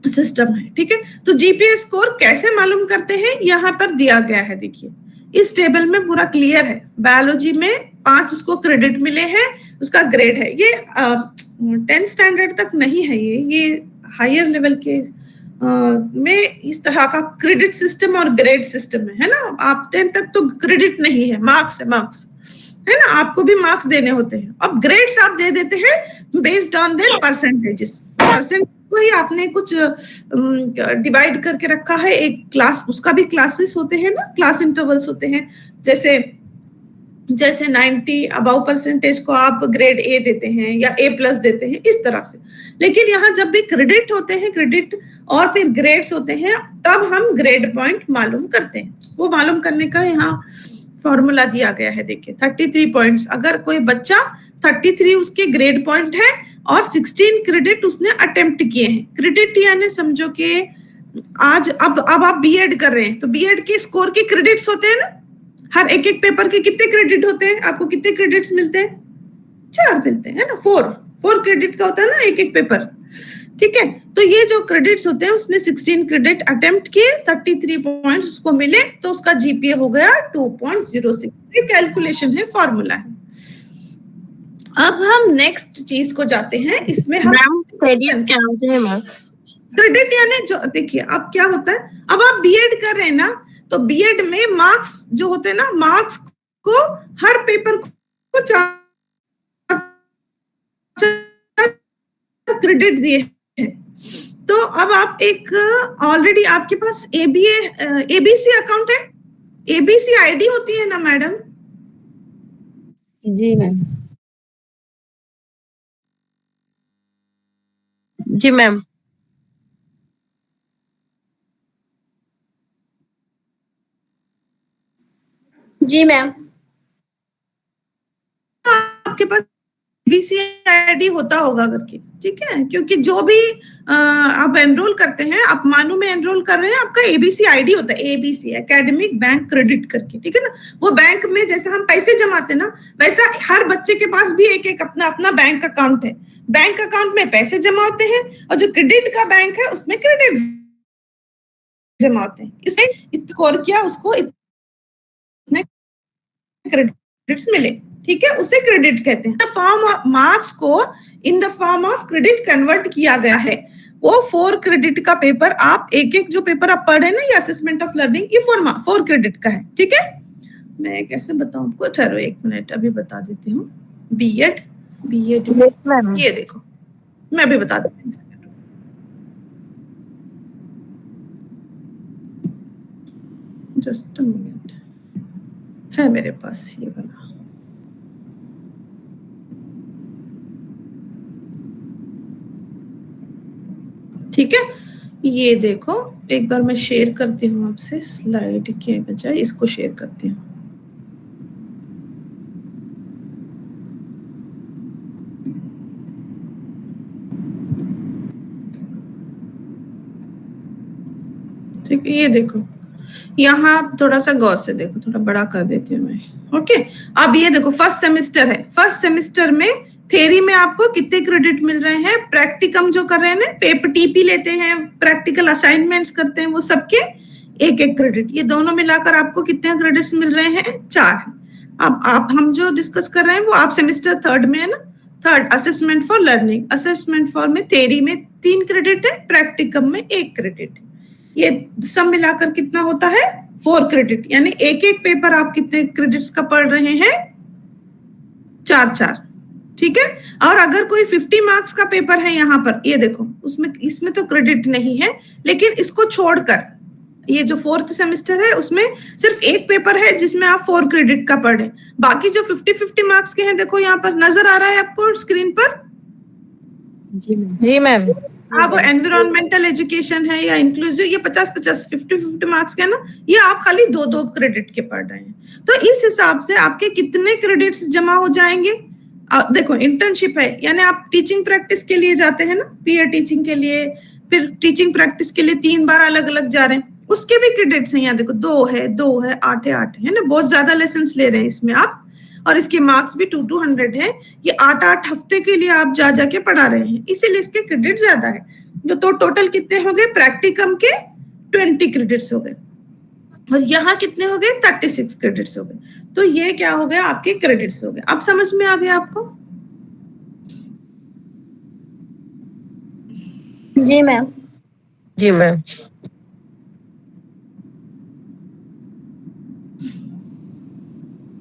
Speaker 1: सिस्टम है, ठीक है। तो जीपीए स्कोर कैसे मालूम करते हैं, यहाँ पर दिया गया है, देखिए इस टेबल में पूरा क्लियर है। बायोलॉजी में 5 उसको क्रेडिट मिले हैं, उसका ग्रेड है। ये 10th स्टैंडर्ड तक नहीं है, ये हायर लेवल के में इस तरह का क्रेडिट सिस्टम और ग्रेड सिस्टम है ना। आप 10th तक तो क्रेडिट नहीं है, मार्क्स है, मार्क्स है ना, आपको भी मार्क्स देने होते हैं। अब ग्रेड्स आप दे देते हैं based on their percentages. Percent को ही आपने कुछ डिवाइड करके रखा है एक क्लास, उसका भी क्लासेस होते हैं ना, क्लास इंटरवल्स होते हैं, जैसे 90 अबव परसेंटेज को आप ग्रेड ए देते हैं या ए प्लस देते हैं, इस तरह से। लेकिन यहाँ जब भी क्रेडिट होते हैं, क्रेडिट और फिर ग्रेड्स होते हैं, तब हम ग्रेड पॉइंट मालूम करते हैं। वो मालूम करने का यहाँ फॉर्मूला दिया गया है, देखिए 33 पॉइंट्स। अगर कोई बच्चा 33 उसके ग्रेड पॉइंट है और 16 क्रेडिट उसने अटेम्प्ट किए हैं। क्रेडिट यानी समझो कि आज अब आप बीएड कर रहे हैं तो बीएड के स्कोर के क्रेडिट्स होते हैं ना, हर एक पेपर के कितने क्रेडिट होते हैं, आपको कितने क्रेडिट्स मिलते हैं? 4 मिलते हैं ना, 4 क्रेडिट का होता है ना एक पेपर, ठीक है। तो ये जो क्रेडिट्स होते हैं उसने 16 क्रेडिट अटेम्प्ट किए, 33 पॉइंट्स उसको मिले, तो उसका जीपीए हो गया 2.06। ये कैलकुलेशन है, फॉर्मूला है। अब हम नेक्स्ट चीज को जाते हैं, इसमें हम
Speaker 2: मैम क्रेडिट क्या होते हैं मैम?
Speaker 1: क्रेडिट यानी जो देखिए अब क्या होता है, अब आप बीएड कर रहे हैं ना, तो बीएड में मार्क्स जो होते हैं ना, मार्क्स को हर पेपर को 4 क्रेडिट दिए हैं। तो अब आप एक ऑलरेडी आपके पास एबीसी अकाउंट है, एबीसी आईडी होती है ना मैडम?
Speaker 2: जी मैम। जी मैम।
Speaker 6: जी मैम।
Speaker 1: आपके पास एबीसी आईडी होता होगा करके, ठीक है, क्योंकि जो भी आप एनरोल करते हैं, आप मानू में एनरोल कर रहे हैं, आपका एबीसी आईडी होता है, एबीसी एकेडमिक बैंक क्रेडिट करके, ठीक है ना। वो बैंक में जैसे हम पैसे जमाते ना, वैसा हर बच्चे के पास भी एक अपना अपना बैंक अकाउंट है। बैंक अकाउंट में पैसे जमा होते हैं और जो क्रेडिट का बैंक है उसमें क्रेडिट जमा होते हैं। इसे स्कोर किया, उसको इतने क्रेडिट्स मिले, ठीक है, उसे क्रेडिट कहते हैं। फॉर्म ऑफ मार्क्स को इन the form of credit convert किया गया है। वो 4 क्रेडिट का पेपर, आप एक जो पेपर आप पढ़ रहे हैं ना, ये असेसमेंट ऑफ लर्निंग, ये 4 क्रेडिट का है, ठीक है। मैं कैसे बताऊं आपको, ठहरो 1 मिनट, अभी बता देती हूँ। बीएड ये देखो, मैं अभी बता देती हूँ, जस्ट अ मिनट, है मेरे पास ये वाला। ठीक है, ये देखो, एक बार मैं शेयर करती हूँ आपसे, स्लाइड के बजाय इसको शेयर करती हूँ। ठीक है, ये देखो, यहाँ आप थोड़ा सा गौर से देखो, थोड़ा बड़ा कर देती हूँ मैं, ओके। अब ये देखो, फर्स्ट सेमेस्टर है, फर्स्ट सेमेस्टर में थ्योरी में आपको कितने क्रेडिट मिल रहे हैं, प्रैक्टिकम जो कर रहे हैं ना, पेपर टीपी लेते हैं, प्रैक्टिकल असाइनमेंट्स करते हैं, वो सबके 1 क्रेडिट, ये दोनों मिलाकर आपको कितने क्रेडिट्स मिल रहे हैं? 4। अब आप हम जो डिस्कस कर रहे हैं वो आप सेमेस्टर 3rd में है ना, 3rd assessment for learning, assessment for में थ्योरी में 3 क्रेडिट है, प्रैक्टिकम में 1 क्रेडिट है। ये सब मिलाकर कितना होता है? 4 क्रेडिट, यानी एक पेपर आप कितने क्रेडिट्स का पढ़ रहे हैं? 4, ठीक है। और अगर कोई 50 मार्क्स का पेपर है यहाँ पर, ये देखो, उसमें इसमें तो क्रेडिट नहीं है, लेकिन इसको छोड़कर ये जो 4th सेमेस्टर है उसमें सिर्फ 1 पेपर है जिसमें आप 4 क्रेडिट का पढ़े, बाकी जो 50 मार्क्स के हैं, देखो यहाँ पर नजर आ रहा है आपको स्क्रीन पर?
Speaker 5: जी मैम।
Speaker 1: हाँ, वो एनवायरमेंटल एजुकेशन है या इंक्लूसिव, ये 50 50 मार्क्स के ना, ये आप खाली 2 क्रेडिट के पढ़ रहे हैं। तो इस हिसाब से आपके कितने क्रेडिट्स जमा हो जाएंगे? देखो, इंटर्नशिप है, यानी आप टीचिंग प्रैक्टिस के लिए जाते हैं ना, पीयर टीचिंग के लिए, फिर टीचिंग प्रैक्टिस के लिए 3 बार अलग अलग जा रहे हैं, उसके भी क्रेडिट्स हैं। यहाँ देखो, 2 है, 8 है ना, बहुत ज्यादा लेसन ले रहे हैं इसमें आप, और इसके मार्क्स भी 200 है। ये 8 हफ्ते के लिए आप जा जाके पढ़ा रहे हैं, इसीलिए इसके क्रेडिट ज्यादा है। तो टोटल कितने हो गए? प्रैक्टिकम के 20 क्रेडिट्स हो गए, और यहाँ कितने हो गए? 36 क्रेडिट्स हो गए। तो ये क्या हो गया? आपके क्रेडिट्स हो गए। अब समझ में आ गया आपको?
Speaker 6: जी मैम।
Speaker 5: जी मैम।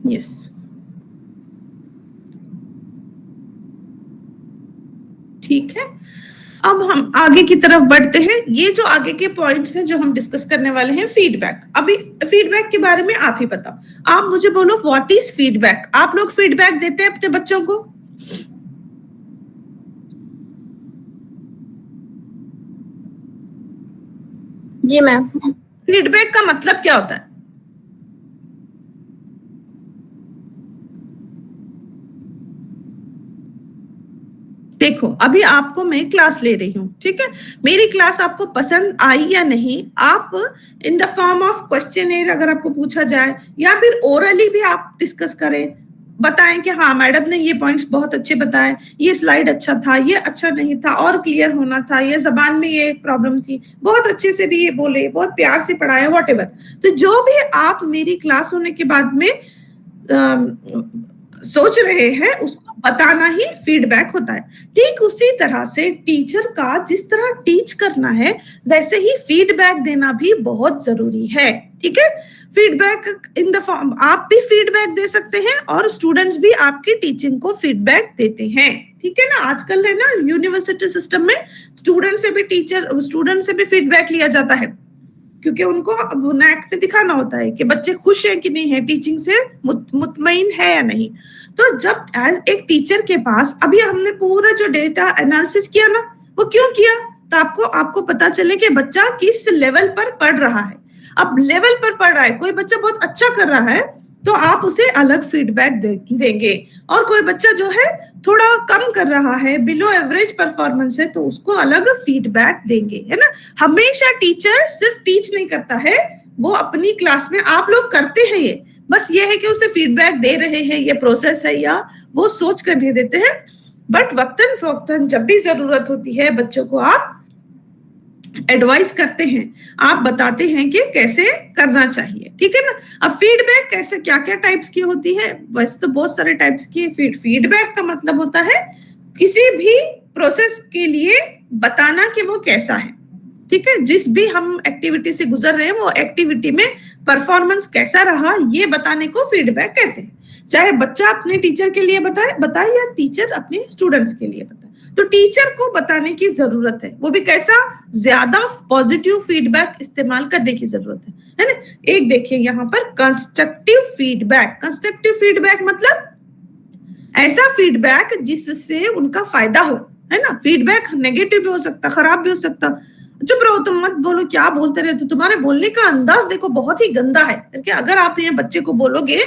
Speaker 1: यस, ठीक है। अब हम आगे की तरफ बढ़ते हैं। ये जो आगे के पॉइंट्स हैं जो हम डिस्कस करने वाले हैं, फीडबैक। अभी फीडबैक के बारे में आप ही बताओ। आप मुझे बोलो व्हाट इज फीडबैक। आप लोग फीडबैक देते हैं अपने बच्चों को?
Speaker 6: जी मैम।
Speaker 1: फीडबैक का मतलब क्या होता है? देखो, अभी आपको मैं क्लास ले रही हूँ, ठीक है? मेरी क्लास आपको पसंद आई या नहीं, आप in the form of questionnaire अगर आपको पूछा जाए या फिर ओरली भी आप डिस्कस करें, बताएं कि हाँ मैडम ने ये पॉइंट्स बहुत अच्छे बताए, ये स्लाइड अच्छा था, ये अच्छा नहीं था, और क्लियर होना था, ये जबान में ये प्रॉब्लम थी, बहुत अच्छे से भी ये बोले, बहुत प्यार से पढ़ाया, व्हाटएवर। तो जो भी आप मेरी क्लास होने के बाद में सोच रहे हैं उसको बताना ही फीडबैक होता है। ठीक उसी तरह से टीचर का जिस तरह टीच करना है वैसे ही फीडबैक देना भी बहुत जरूरी है, ठीक है? फीडबैक इन द फॉर्म, आप भी फीडबैक दे सकते हैं और स्टूडेंट्स भी आपकी टीचिंग को फीडबैक देते हैं, ठीक है ना? आजकल है ना यूनिवर्सिटी सिस्टम में स्टूडेंट से भी फीडबैक लिया जाता है, क्योंकि उनको अब नैक में दिखाना होता है कि बच्चे खुश हैं कि नहीं है, टीचिंग से मुतमईन है या नहीं। तो जब एज एक टीचर के पास अभी हमने पूरा जो डेटा एनालिसिस किया ना, वो क्यों किया? तो आपको पता चले कि बच्चा किस लेवल पर पढ़ रहा है। अब लेवल पर पढ़ रहा है, कोई बच्चा बहुत अच्छा कर रहा है तो आप उसे अलग फीडबैक देंगे, और कोई बच्चा जो है थोड़ा कम कर रहा है, बिलो एवरेज परफॉर्मेंस है, तो उसको अलग फीडबैक देंगे, है ना? हमेशा टीचर सिर्फ टीच नहीं करता है, वो अपनी क्लास में आप लोग करते हैं ये, बस ये है कि उसे फीडबैक दे रहे हैं, ये प्रोसेस है या वो सोच करने देते हैं। बट वक्तन फवक्तन जब भी जरूरत होती है बच्चों को आप एडवाइस करते हैं, आप बताते हैं कि कैसे करना चाहिए, ठीक है ना? अब फीडबैक कैसे, क्या क्या टाइप्स की होती है? वैसे तो बहुत सारे टाइप्स की। फीडबैक का मतलब होता है किसी भी प्रोसेस के लिए बताना कि वो कैसा है, ठीक है? जिस भी हम एक्टिविटी से गुजर रहे हैं वो एक्टिविटी में परफॉर्मेंस कैसा रहा, ये बताने को फीडबैक कहते हैं। चाहे बच्चा अपने टीचर के लिए बताए या टीचर अपने स्टूडेंट्स के लिए बताए, तो टीचर को बताने की जरूरत है, वो भी कैसा? ज्यादा पॉजिटिव फीडबैक इस्तेमाल करने की जरूरत है ना? एक देखिए यहाँ पर कंस्ट्रक्टिव फीडबैक। कंस्ट्रक्टिव फीडबैक मतलब ऐसा फीडबैक जिससे उनका फायदा हो, है ना? फीडबैक नेगेटिव भी हो सकता, खराब भी हो सकता। चुप रहो, तुम मत बोलो, क्या बोलते रहते हो, तुम्हारे बोलने का अंदाज देखो बहुत ही गंदा है, क्योंकि अगर आप ये बच्चे को बोलोगे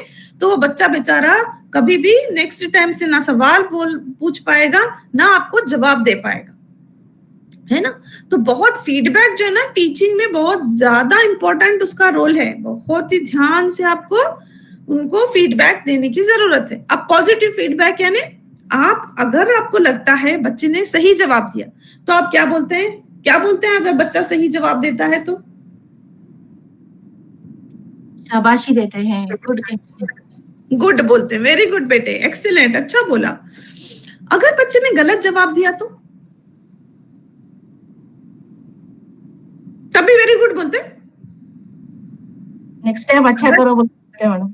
Speaker 1: तो वो बच्चा बेचारा कभी भी नेक्स्ट टाइम से ना सवाल पूछ पाएगा ना आपको जवाब दे पाएगा, है ना? तो बहुत फीडबैक जो है ना टीचिंग में बहुत ज्यादा इंपॉर्टेंट उसका रोल है, बहुत ही ध्यान से आपको उनको फीडबैक देने की जरूरत है। अब पॉजिटिव फीडबैक यानी आप, अगर आपको लगता है बच्चे ने सही जवाब दिया तो आप क्या बोलते हैं? अगर बच्चा सही जवाब देता है तो
Speaker 2: शाबाशी देते हैं,
Speaker 1: गुड बोलते हैं, वेरी गुड बेटे, एक्सीलेंट, अच्छा बोला। अगर बच्चे ने गलत जवाब दिया तो तभी वेरी गुड बोलते हैं।
Speaker 2: नेक्स्ट टाइम अच्छा करो बोलते हैं मैडम।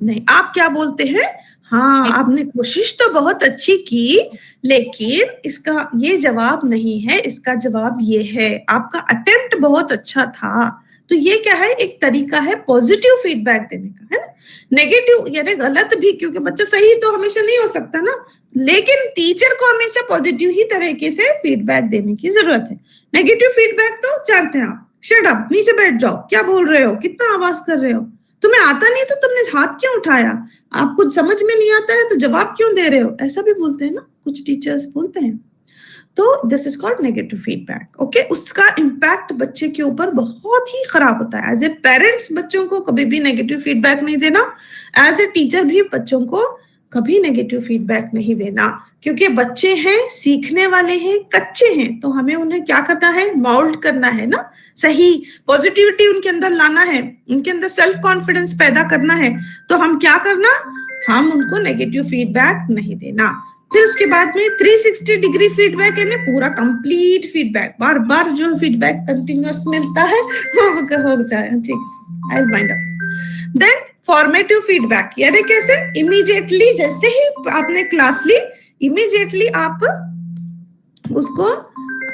Speaker 1: नहीं, आप क्या बोलते हैं? हाँ, आपने कोशिश तो बहुत अच्छी की, लेकिन इसका ये जवाब नहीं है, इसका जवाब ये है। आपका अटेम्प्ट बहुत अच्छा था। तो ये क्या है? एक तरीका है पॉजिटिव फीडबैक देने का, है ना? नेगेटिव यानी गलत भी, क्योंकि बच्चा सही तो हमेशा नहीं हो सकता ना, लेकिन टीचर को हमेशा पॉजिटिव ही तरीके से फीडबैक देने की जरूरत है। नेगेटिव फीडबैक तो जानते हैं आप, शट अप, नीचे बैठ जाओ, क्या बोल रहे हो, कितना आवाज कर रहे हो, तुम्हें आता नहीं तो तुमने हाथ क्यों उठाया, आपको समझ में नहीं आता है तो जवाब क्यों दे रहे हो, ऐसा भी बोलते हैं ना, कुछ टीचर्स बोलते हैं। तो this is called negative feedback, okay? उसका इम्पैक्ट बच्चे के ऊपर बहुत ही खराब होता है। एज ए पेरेंट्स बच्चों को कभी भी नेगेटिव फीडबैक नहीं देना, एज ए टीचर भी बच्चों को कभी नेगेटिव फीडबैक नहीं देना, क्योंकि बच्चे हैं, सीखने वाले हैं, कच्चे हैं, तो हमें उन्हें क्या करना है? मोल्ड करना है ना, सही पॉजिटिविटी उनके अंदर लाना है, उनके अंदर सेल्फ कॉन्फिडेंस पैदा करना है। तो हम क्या करना? हम उनको नेगेटिव फीडबैक नहीं देना। फिर उसके बाद में 360 डिग्री फीडबैक है ना, पूरा कंप्लीट फीडबैक, बार बार जो फीडबैक कंटिन्यूअस मिलता है वो हो जाए, ठीक है, I will wind up. Then formative feedback, यानी कैसे? इमीडिएटली जैसे ही आपने क्लास ली, इमीडिएटली आप उसको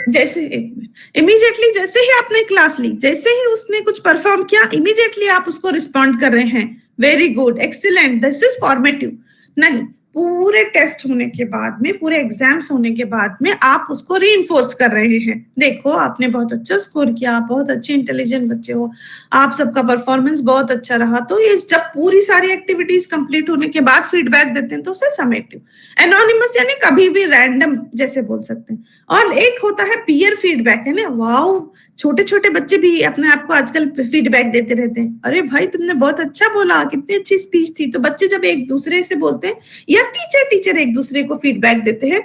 Speaker 1: जैसे इमीडिएटली जैसे ही आपने क्लास ली, जैसे ही उसने कुछ परफॉर्म किया, इमीडिएटली आप उसको रिस्पॉन्ड कर रहे हैं, very good, excellent, this is formative. नहीं, पूरे टेस्ट होने के बाद में, पूरे एग्जाम्स होने के बाद में आप उसको रीइंफोर्स कर रहे हैं। देखो आपने बहुत अच्छा स्कोर किया, आप बहुत अच्छे इंटेलिजेंट बच्चे हो, आप सबका परफॉर्मेंस बहुत अच्छा रहा। तो ये जब पूरी सारी एक्टिविटीज कंप्लीट होने के बाद फीडबैक देते हैं तो उसे समेटिव, एनोनिमस यानी कभी भी रैंडम जैसे बोल सकते हैं। और एक होता है पीयर फीडबैक, है ना, वाओ, छोटे छोटे बच्चे भी अपने आप को आजकल फीडबैक देते रहते हैं, अरे भाई तुमने बहुत अच्छा बोला, कितनी अच्छी स्पीच थी। तो बच्चे जब एक दूसरे से बोलते हैं या टीचर एक दूसरे को फीडबैक देते हैं,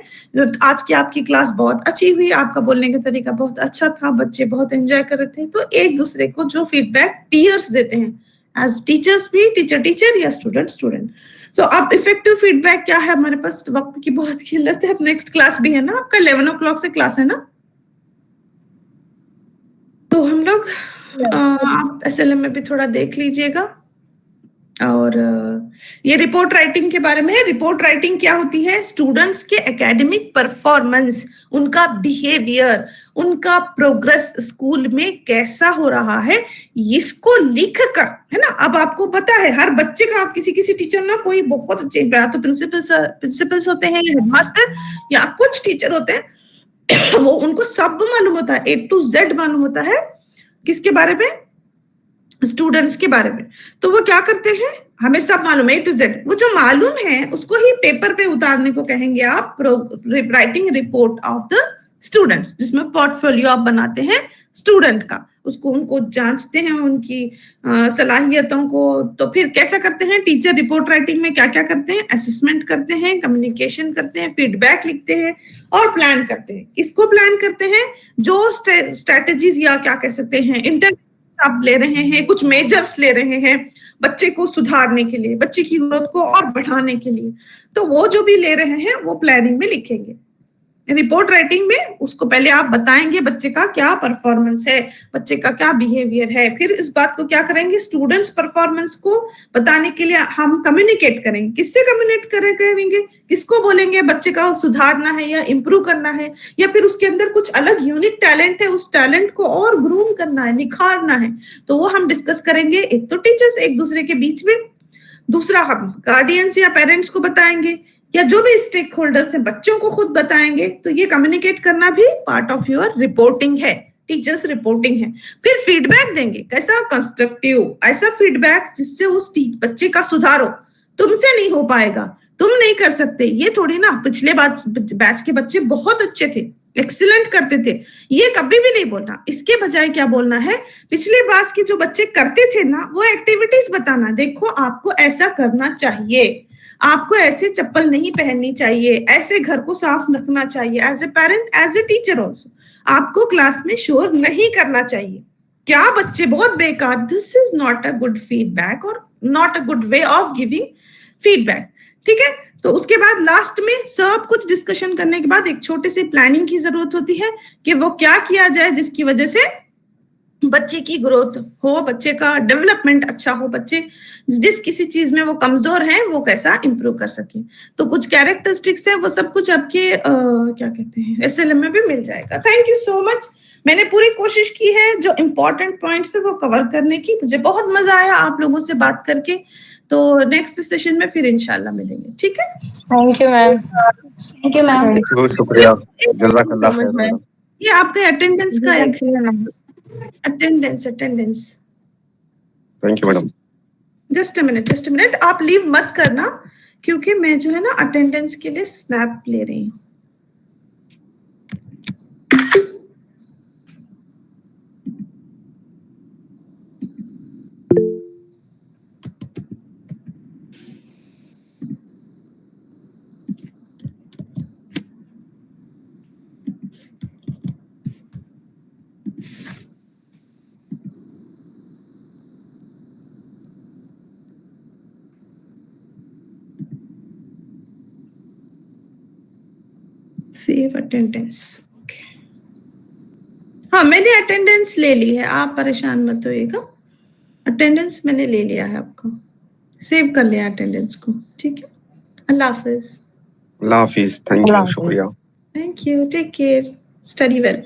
Speaker 1: आज की आपकी क्लास बहुत अच्छी हुई, आपका बोलने का तरीका बहुत अच्छा था, बच्चे बहुत एंजॉय कर रहे थे। तो एक दूसरे को जो फीडबैक पीयर्स देते हैं, एज टीचर्स भी, टीचर या स्टूडेंट। सो अब इफेक्टिव फीडबैक क्या है, हमारे पास वक्त की बहुत किल्लत है, अब नेक्स्ट क्लास भी है ना आपका, 11 o'clock से क्लास है ना, तो हम लोग आप SLM में भी थोड़ा देख लीजिएगा। और ये रिपोर्ट राइटिंग के बारे में है। रिपोर्ट राइटिंग क्या होती है, स्टूडेंट्स के एकेडमिक परफॉर्मेंस, उनका बिहेवियर, उनका प्रोग्रेस स्कूल में कैसा हो रहा है, इसको लिख कर, है ना। अब आपको पता है हर बच्चे का, आप किसी टीचर ना, कोई बहुत अच्छे तो प्रिंसिपल्स होते हैं या हेडमास्टर या कुछ टीचर होते हैं वो उनको सब मालूम होता है, A to Z मालूम होता है, किसके बारे में, स्टूडेंट्स के बारे में। तो वो क्या करते हैं, हमें सब मालूम है A to Z, वो जो मालूम है उसको ही पेपर पे उतारने को कहेंगे आप writing report of the students, जिसमें पोर्टफोलियो आप बनाते हैं स्टूडेंट का, उसको उनको जांचते हैं, उनकी सलाहियतों को। तो फिर कैसा करते हैं टीचर रिपोर्ट राइटिंग में, क्या क्या करते हैं, असेसमेंट करते हैं, कम्युनिकेशन करते हैं, फीडबैक लिखते हैं और प्लान करते हैं। किसको प्लान करते हैं, जो स्ट्रेटेजीज या क्या कह सकते हैं इंटरव्यू आप ले रहे हैं, कुछ मेजर्स ले रहे हैं बच्चे को सुधारने के लिए, बच्चे की ग्रोथ को और बढ़ाने के लिए, तो वो जो भी ले रहे हैं वो प्लानिंग में लिखेंगे। रिपोर्ट राइटिंग में उसको पहले आप बताएंगे बच्चे का क्या परफॉर्मेंस है, बच्चे का क्या बिहेवियर है, फिर इस बात को क्या करेंगे, स्टूडेंट्स परफॉर्मेंस को बताने के लिए हम कम्युनिकेट करेंगे। किससे कम्युनिकेट करेंगे, किसको बोलेंगे बच्चे का सुधारना है या इम्प्रूव करना है, या फिर उसके अंदर कुछ अलग यूनिक टैलेंट है, उस टैलेंट को और ग्रूम करना है, निखारना है, तो वो हम डिस्कस करेंगे। एक तो टीचर्स एक दूसरे के बीच में, दूसरा हम गार्डियंस या पेरेंट्स को बताएंगे, या जो भी स्टेक होल्डर्स हैं बच्चों को खुद बताएंगे। तो ये कम्युनिकेट करना भी पार्ट ऑफ योर रिपोर्टिंग है, टीचर्स रिपोर्टिंग है। फिर फीडबैक देंगे, कैसा, कंस्ट्रक्टिव, ऐसा फीडबैक जिससे उस बच्चे का सुधार हो। तुमसे नहीं हो पाएगा, तुम नहीं कर सकते, ये थोड़ी ना, पिछले बैच के बच्चे बहुत अच्छे थे, एक्सीलेंट करते थे, ये कभी भी नहीं बोलना। इसके बजाय क्या बोलना है, पिछले बैच के जो बच्चे करते थे ना वो एक्टिविटीज बताना, देखो आपको ऐसा करना चाहिए, आपको ऐसे चप्पल नहीं पहननी चाहिए, ऐसे घर को साफ रखना चाहिए, as a parent, as a teacher also आपको क्लास में शोर नहीं करना चाहिए। क्या बच्चे बहुत बेकार, this is not a good feedback और not a good way of giving feedback, ठीक है। तो उसके बाद लास्ट में सब कुछ डिस्कशन करने के बाद एक छोटे से प्लानिंग की जरूरत होती है कि वो क्या किया जाए जिसकी वजह से बच्चे की ग्रोथ हो, बच्चे का डेवलपमेंट अच्छा हो, बच्चे जिस किसी चीज में वो कमजोर हैं वो कैसा इंप्रूव कर सके। तो कुछ कैरेक्टरिस्टिक्स है, वो सब कुछ आपके क्या कहते हैं SLM में भी मिल जाएगा। Thank you so much. मैंने पूरी कोशिश की है जो इम्पोर्टेंट पॉइंट्स है वो कवर करने की। मुझे बहुत मजा आया आप लोगों से बात करके। तो नेक्स्ट सेशन में फिर इंशाल्लाह मिलेंगे, ठीक है।
Speaker 4: Thank you ma'am.
Speaker 6: Thank you ma'am.
Speaker 3: बहुत शुक्रिया, जज़ाकल्लाह खैर मैडम।
Speaker 1: ये आपके अटेंडेंस का एक attendance
Speaker 3: thank you madam.
Speaker 1: Just a minute, आप लीव मत करना क्योंकि मैं जो है ना अटेंडेंस के लिए स्नैप ले रही हूँ। Save attendance, okay. हाँ मैंने अटेंडेंस ले ली है, आप परेशान मत होइएगा। अटेंडेंस मैंने ले लिया है, आपका सेव कर लिया अटेंडेंस को, ठीक है। अल्लाह हाफिज।
Speaker 3: अल्लाह हाफिज, थैंक यू, शुक्रिया।
Speaker 1: Thank you. Take care. Study well.